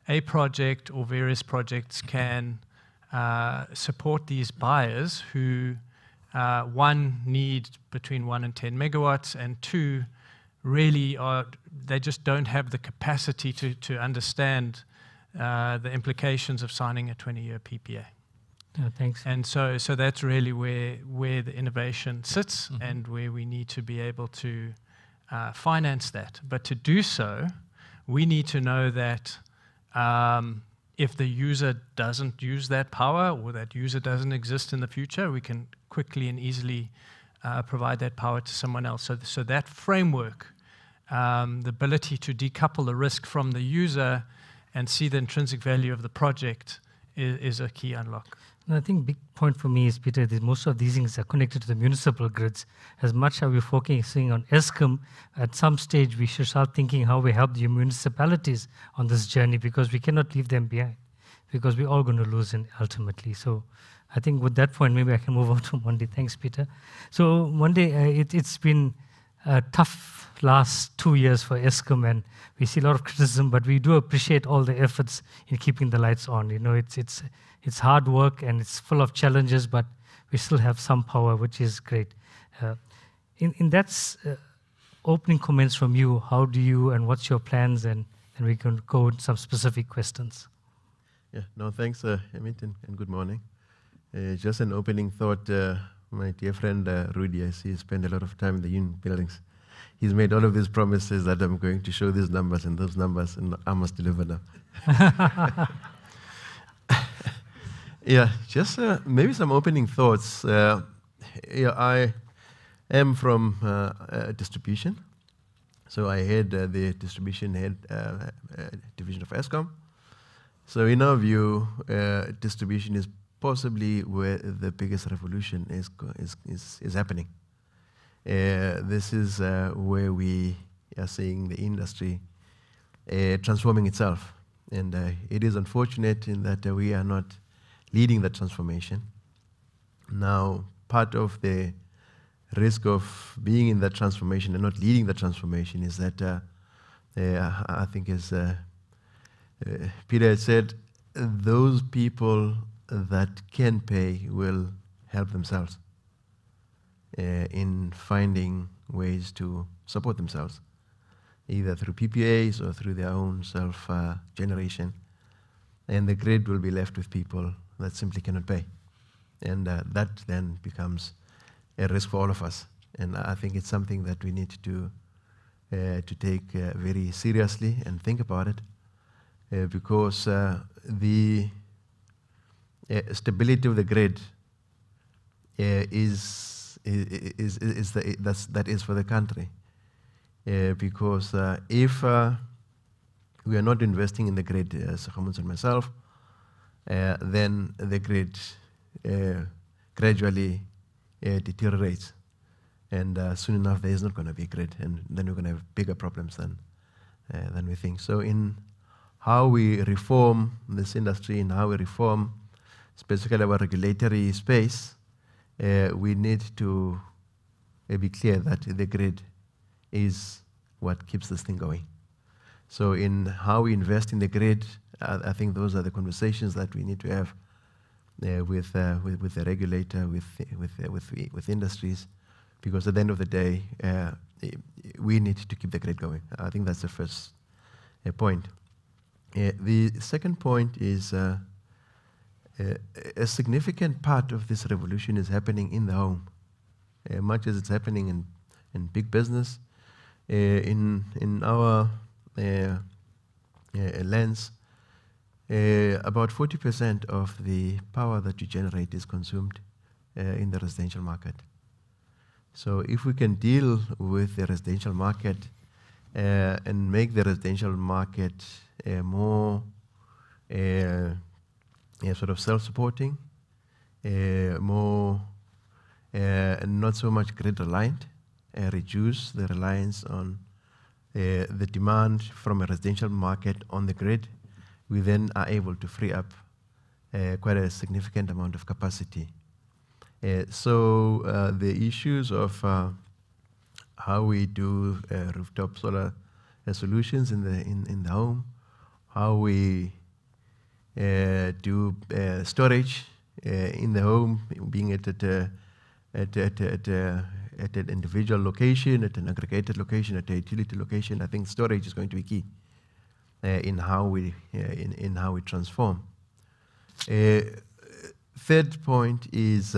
a project or various projects can support these buyers who, one, need between 1 and 10 megawatts, and two, really they just don't have the capacity to understand the implications of signing a 20-year PPA. Thanks. And so that's really where the innovation sits, and where we need to be able to finance that. But to do so, we need to know that if the user doesn't use that power, or that user doesn't exist in the future, we can quickly and easily provide that power to someone else. So that framework, the ability to decouple the risk from the user and see the intrinsic value of the project is a key unlock. And I think big point for me is, Peter, that most of these things are connected to the municipal grids. As much as we're focusing on Eskom, at some stage we should start thinking how we help the municipalities on this journey, because we cannot leave them behind, because we're all going to lose in ultimately. So I think with that point, maybe I can move on to Monday. Thanks, Peter. So Monday, it's been a tough last 2 years for Eskom, and we see a lot of criticism, but we do appreciate all the efforts in keeping the lights on. It's hard work and it's full of challenges, but we still have some power, which is great. In that opening comments from you, how do you and what's your plans, and we can go into some specific questions. Yeah, no, thanks, Amit, and good morning. Just an opening thought, my dear friend Rudy, I see you spend a lot of time in the union buildings. He's made all of these promises that I'm going to show these numbers and those numbers, and I must deliver them. Yeah, just maybe some opening thoughts. I am from distribution. So I head the distribution head division of Eskom. So in our view, distribution is possibly where the biggest revolution is happening. This is where we are seeing the industry transforming itself. And it is unfortunate in that we are not leading the transformation. Now, part of the risk of being in that transformation and not leading the transformation is that I think, as Peter had said, those people that can pay will help themselves in finding ways to support themselves, either through PPAs or through their own self-generation. And the grid will be left with people that simply cannot pay. And that then becomes a risk for all of us. And I think it's something that we need to take very seriously and think about it, because the stability of the grid that is for the country. Because if we are not investing in the grid, as Khamuns and myself, then the grid gradually deteriorates. And soon enough, there is not going to be a grid, and then we're going to have bigger problems than we think. So in how we reform this industry and how we reform specifically our regulatory space, we need to be clear that the grid is what keeps this thing going. So in how we invest in the grid, I think those are the conversations that we need to have with the regulator, with industries, because at the end of the day, we need to keep the grid going. I think that's the first point. The second point is a significant part of this revolution is happening in the home, much as it's happening in big business. In our lens, about 40% of the power that you generate is consumed in the residential market. So if we can deal with the residential market and make the residential market more sort of self-supporting, more not so much grid-reliant, reduce the reliance on the demand from a residential market on the grid, we then are able to free up quite a significant amount of capacity. So the issues of how we do rooftop solar solutions in the home, how we do storage in the home, being it at an individual location, at an aggregated location, at a utility location. I think storage is going to be key in how we transform. Third point is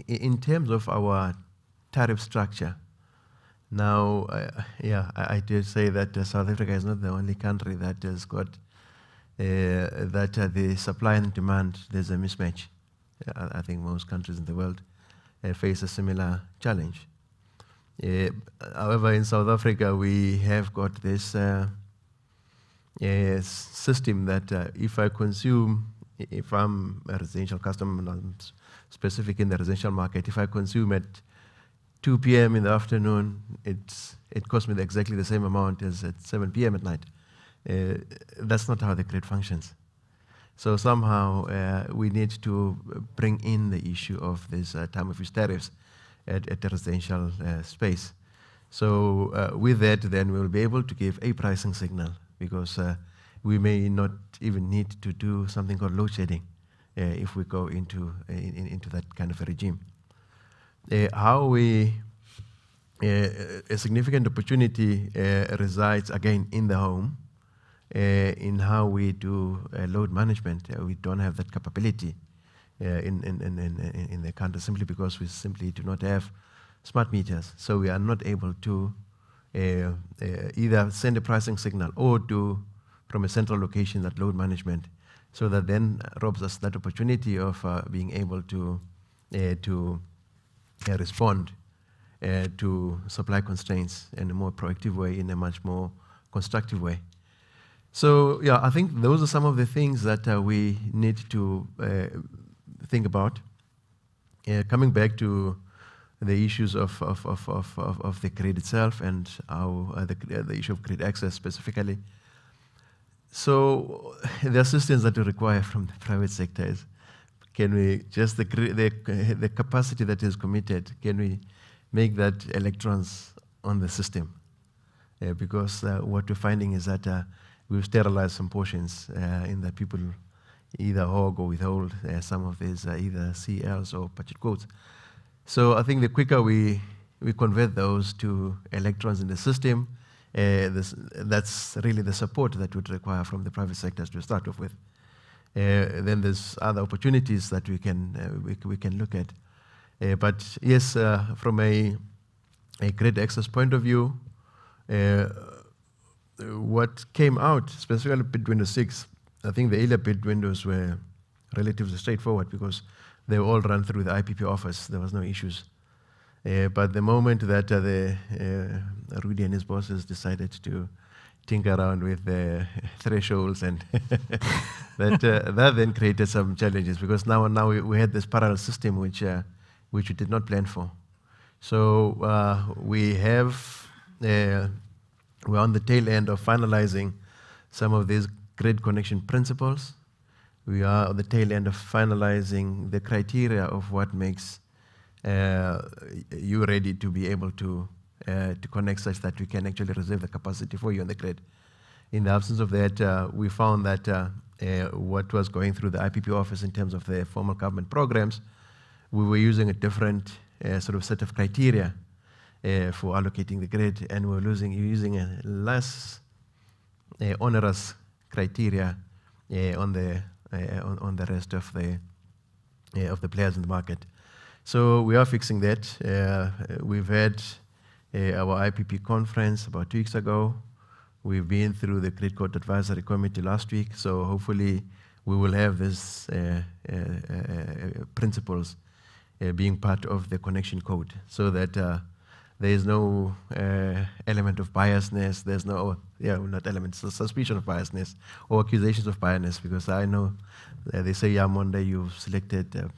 in terms of our tariff structure. Now, I did say that South Africa is not the only country that has got the supply and demand, there's a mismatch. I think most countries in the world face a similar challenge. However, in South Africa, we have got this system that if I'm a residential customer, and I'm specific in the residential market, if I consume at 2 p.m. in the afternoon, it costs me exactly the same amount as at 7 p.m. at night. That's not how the grid functions. So somehow we need to bring in the issue of this time of use tariffs at the residential space. So with that, then we'll be able to give a pricing signal, because we may not even need to do something called load shedding if we go into that kind of a regime. A significant opportunity resides again in the home, in how we do load management. We don't have that capability in the country, simply because we simply do not have smart meters. So we are not able to either send a pricing signal or do from a central location that load management, so that then robs us that opportunity of being able to respond to supply constraints in a more proactive way, in a much more constructive way. So yeah, I think those are some of the things that we need to think about. Coming back to the issues of the grid itself and how the issue of grid access specifically. So the assistance that we require from the private sector is, can we just the capacity that is committed, can we make that electrons on the system? Because what we're finding is that we've sterilized some portions in that people either hog or withhold some of these either CLs or budget quotes. So I think the quicker we convert those to electrons in the system, that's really the support that would require from the private sectors to start off with. Then there's other opportunities that we can look at. But yes, from a grid access point of view, what came out, specifically bid window 6, I think the earlier bid windows were relatively straightforward because they were all run through the IPP office. There was no issues. But the moment that Rudy and his bosses decided to tinker around with the thresholds, and that then created some challenges, because now we had this parallel system which we did not plan for. So we're on the tail end of finalizing some of these grid connection principles. We are on the tail end of finalizing the criteria of what makes you ready to be able to to connect such that we can actually reserve the capacity for you on the grid. In the absence of that, we found that what was going through the IPP office in terms of the formal government programs, we were using a different sort of set of criteria for allocating the grid, and we were using a less onerous criteria on the rest of the players in the market. So we are fixing that. We've had our IPP conference about 2 weeks ago. We've been through the Grid Code Advisory Committee last week, so hopefully we will have these principles being part of the connection code, so that there is no element of biasness, there's no, not elements, suspicion of biasness or accusations of biasness, because I know they say, yeah, Monday you've selected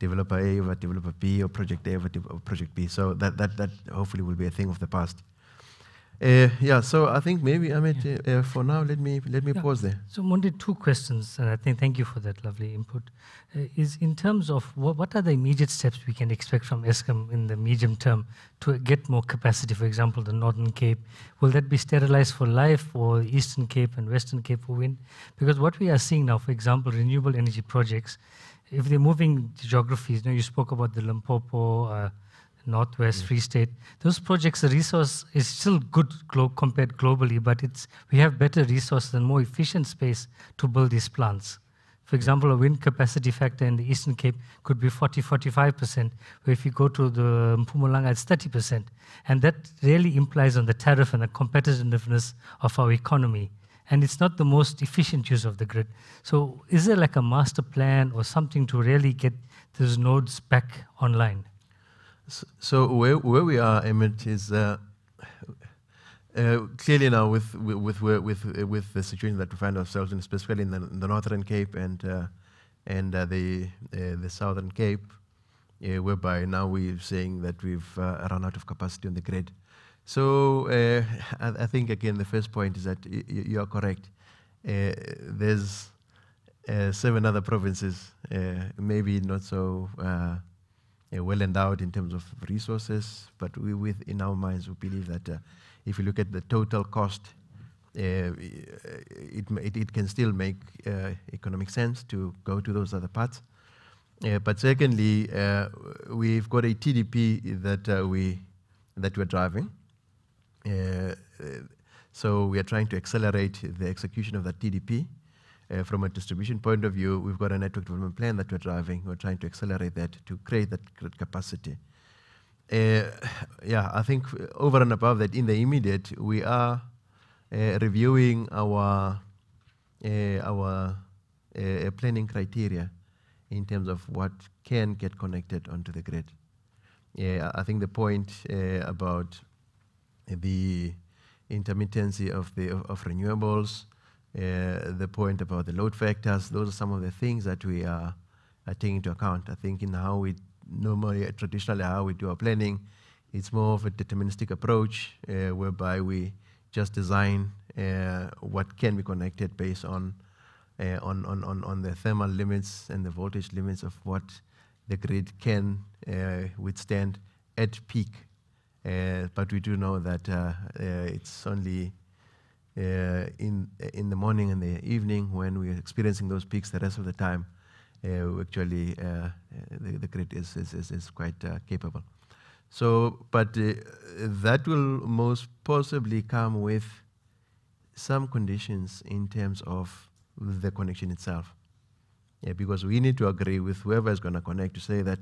developer A over developer B or project A over project B, so that hopefully will be a thing of the past. So I think maybe, Amit, for now, let me pause there. So Monday, 2 questions, and I think thank you for that lovely input. Is in terms of what are the immediate steps we can expect from Eskom in the medium term to get more capacity? For example, the Northern Cape, will that be sterilized for life, or Eastern Cape and Western Cape for wind? Because what we are seeing now, for example, renewable energy projects, if they're moving geographies, you spoke about the Limpopo, Northwest, Free State, those projects, the resource is still good compared globally, but we have better resources and more efficient space to build these plants. For example, a wind capacity factor in the Eastern Cape could be 40-45%, where if you go to the Mpumalanga, it's 30%. And that really implies on the tariff and the competitiveness of our economy. And it's not the most efficient use of the grid. So is there like a master plan or something to really get those nodes back online? So where we are, Emmett, is clearly now with the situation that we find ourselves in, especially in the Northern Cape and the Southern Cape, whereby now we're saying that we've run out of capacity on the grid. So I think again the first point is that you are correct. There's 7 other provinces, maybe not so well endowed in terms of resources, but in our minds we believe that if you look at the total cost, it can still make economic sense to go to those other parts. But secondly, we've got a TDP that we're driving. So we are trying to accelerate the execution of that TDP. From a distribution point of view, we've got a network development plan that we're driving. We're trying to accelerate that to create that capacity. I think over and above that, in the immediate, we are reviewing our planning criteria in terms of what can get connected onto the grid. I think the point about the intermittency of renewables, the point about the load factors, those are some of the things that we are taking into account. I think in how we traditionally how we do our planning, it's more of a deterministic approach whereby we just design what can be connected based on the thermal limits and the voltage limits of what the grid can withstand at peak. But we do know that it's only in the morning and the evening when we're experiencing those peaks. The rest of the time, actually, the grid is quite capable. So, but that will most possibly come with some conditions in terms of the connection itself. Because we need to agree with whoever is going to connect to say that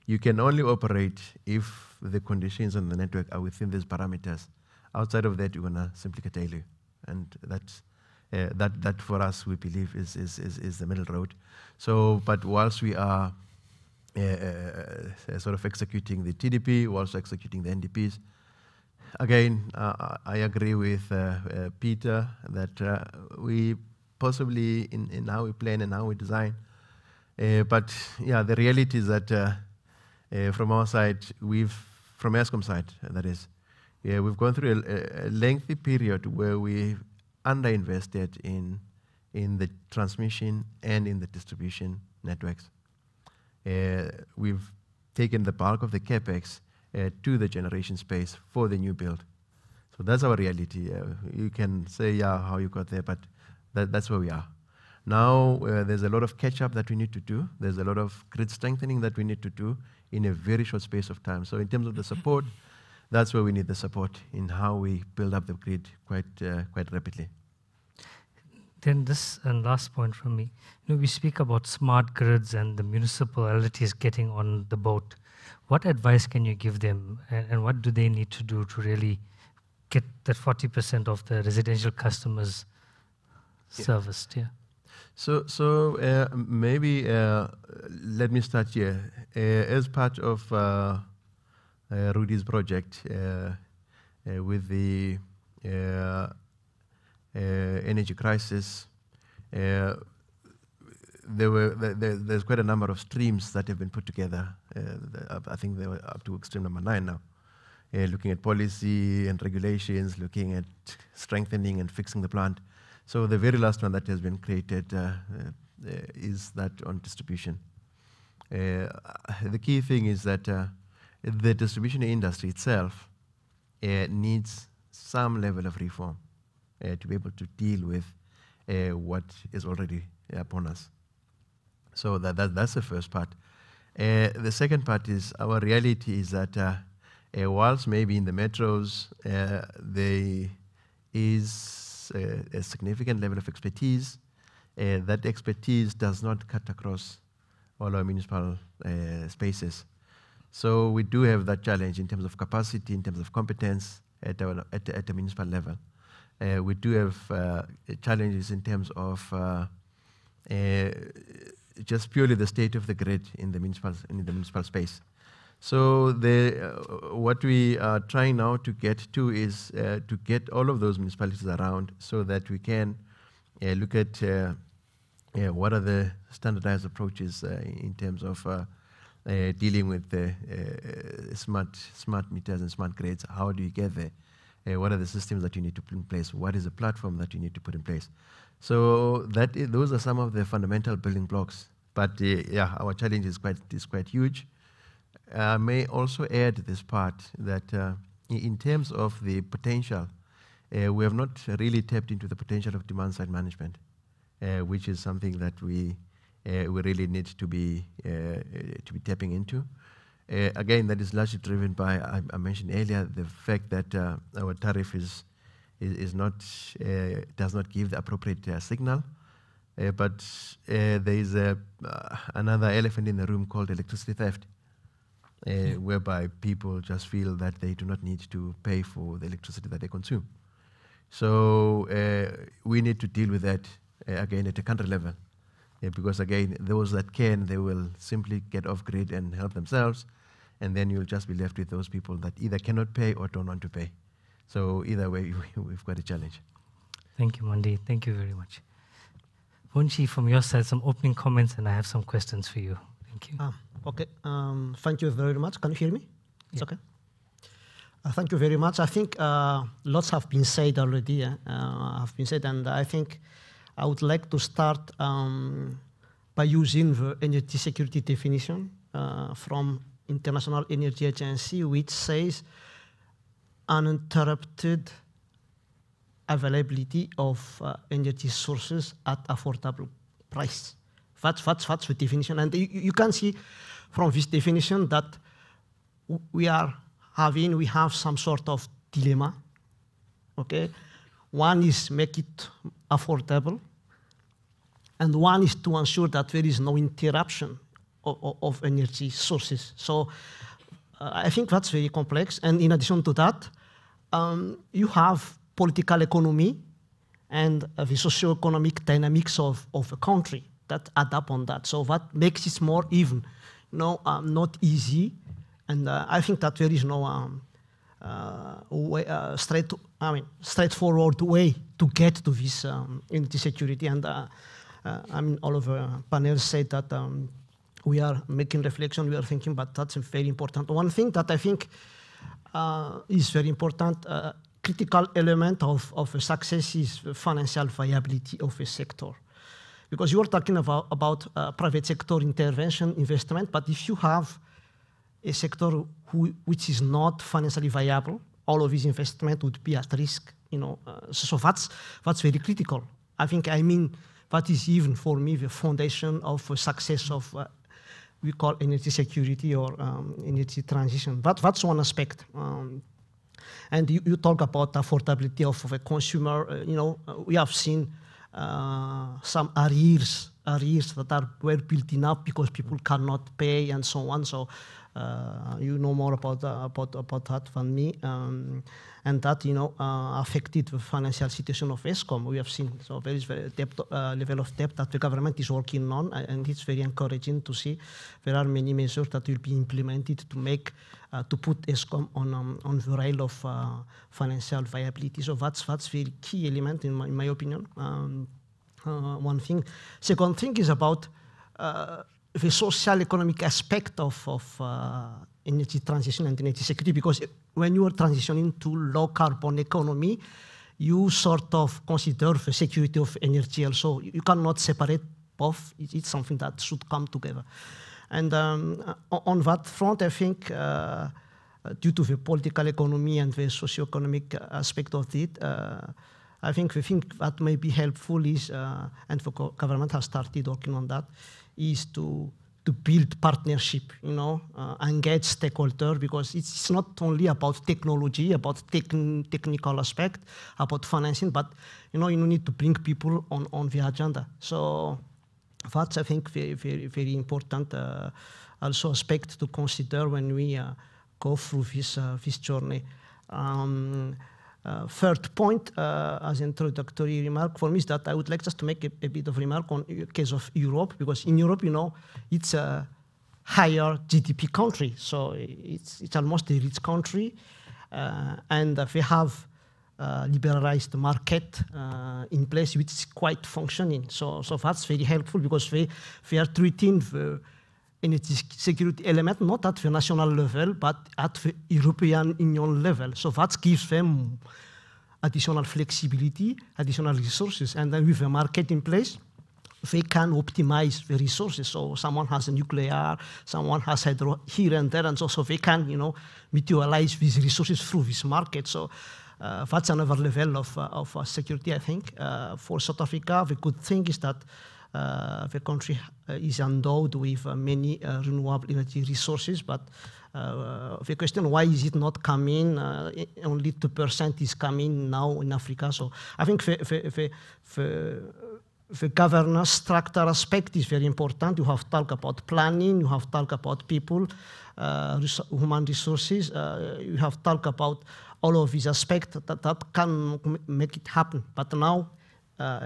you can only operate if the conditions on the network are within these parameters. Outside of that, you're going to simply curtail you. And that for us, we believe is the middle road. So, but whilst we are sort of executing the TDP, we're also executing the NDPs. Again, I agree with Peter that we possibly in how we plan and how we design. But yeah, the reality is that from our side, from Eskom side, that is, we've gone through a lengthy period where we underinvested in the transmission and in the distribution networks. We've taken the bulk of the capex to the generation space for the new build. So that's our reality. You can say, yeah, how you got there, but that's where we are. Now, there's a lot of catch-up that we need to do. There's a lot of grid strengthening that we need to do in a very short space of time. So in terms of the support, that's where we need the support in how we build up the grid quite rapidly. Then this and last point from me. We speak about smart grids and the municipalities getting on the boat. What advice can you give them, and what do they need to do to really get that 40% of the residential customers serviced? Yeah. So maybe let me start here. As part of Rudy's project with the energy crisis, there's quite a number of streams that have been put together. I think they were up to stream number 9 now. Looking at policy and regulations, looking at strengthening and fixing the plant. So the very last one that has been created is that on distribution. The key thing is that the distribution industry itself needs some level of reform to be able to deal with what is already upon us. So that's the first part. The second part is our reality is that whilst maybe in the metros there is a significant level of expertise, that expertise does not cut across all our municipal spaces. So we do have that challenge in terms of capacity, in terms of competence at the municipal level. We do have challenges in terms of just purely the state of the grid in the municipal space. So what we are trying now to get to is to get all of those municipalities around so that we can look at what are the standardized approaches in terms of dealing with the smart meters and smart grids. How do you get there? What are the systems that you need to put in place? What is the platform that you need to put in place? So those are some of the fundamental building blocks. But yeah, our challenge is quite huge. I may also add this part that in terms of the potential, we have not really tapped into the potential of demand-side management, which is something that we really need to be tapping into. Again, that is largely driven by, I mentioned earlier, the fact that our tariff does not give the appropriate signal. But there is another elephant in the room called electricity theft, whereby people just feel that they do not need to pay for the electricity that they consume. So we need to deal with that again at a country level, because again, those that can, they will simply get off grid and help themselves, and then you'll just be left with those people that either cannot pay or don't want to pay. So either way, we've got a challenge. Thank you, Mandi. Thank you very much. Vonchi, from your side, some opening comments, and I have some questions for you. Thank you. Okay. Thank you very much. Can you hear me? It's okay. Thank you very much. I think lots have been said already. And I think I would like to start by using the energy security definition from International Energy Agency, which says uninterrupted availability of energy sources at affordable price. That's the definition. And you can see from this definition that we have some sort of dilemma. Okay, one is make it affordable, and one is to ensure that there is no interruption of energy sources. So I think that's very complex. And in addition to that, you have political economy and the socio-economic dynamics of a country that add up on that. So that makes it more even, not easy. And I think that there is no straightforward way to get to this energy security. And all of the panels said that we are making reflection, we are thinking, but that's very important. One thing that I think is very important, critical element of success is the financial viability of a sector. Because you are talking about private sector intervention, investment, but if you have a sector which is not financially viable, all of his investment would be at risk. So that's very critical. I mean, that is even for me the foundation of success of we call energy security or energy transition. That's one aspect. And you talk about affordability of a consumer. We have seen some arrears that were built up because people cannot pay and so on. So you know more about that than me, and that affected the financial situation of Eskom. We have seen there is a level of debt that the government is working on, and it's very encouraging to see there are many measures that will be implemented to make to put Eskom on the rail of financial viability. So that's very key element in my opinion. One thing. Second thing is about the social economic aspect of energy transition and energy security, because when you are transitioning to low carbon economy, you sort of consider the security of energy also. You cannot separate both. It's something that should come together. And on that front, I think due to the political economy and the socio-economic aspect of it, I think the thing that may be helpful is, and the government has started working on that, is to build partnership, engage stakeholders, because it's not only about technology, about technical aspect, about financing, but you need to bring people on the agenda. So that's, I think, very, very, very important also aspect to consider when we go through this journey. Third point, as introductory remark for me, is that I would like just to make a bit of remark on the case of Europe, because in Europe, it's a higher GDP country, so it's almost a rich country, and they have liberalized market in place, which is quite functioning. So that's very helpful, because they are treating the energy security element not at the national level, but at the European Union level. So that gives them additional flexibility, additional resources, and then with the market in place, they can optimize the resources. So someone has a nuclear, someone has hydro here and there, and so they can, mutualize these resources through this market. So that's another level of security, I think. For South Africa, the good thing is that the country is endowed with many renewable energy resources, but the question, why is it not coming? Only 2% is coming now in Africa. So I think the governance structure aspect is very important. You have to talk about planning, you have to talk about people, human resources, you have to talk about all of these aspects that can make it happen. But now,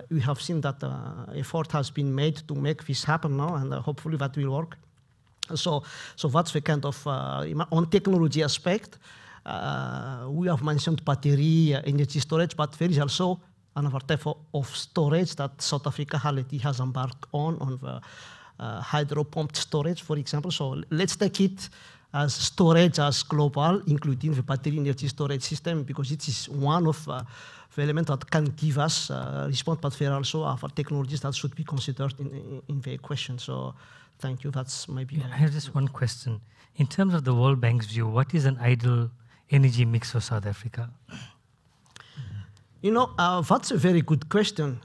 we have seen that effort has been made to make this happen now, and hopefully that will work. So that's the kind of, on technology aspect, we have mentioned battery energy storage, but there is also another type of storage that South Africa already has embarked on the hydro pumped storage, for example. So let's take it as storage as global, including the battery energy storage system, because it is one of the elements that can give us response, but there are also other technologies that should be considered in the equation. So thank you. That's maybe. I have just one question. In terms of the World Bank's view, what is an ideal energy mix for South Africa? That's a very good question.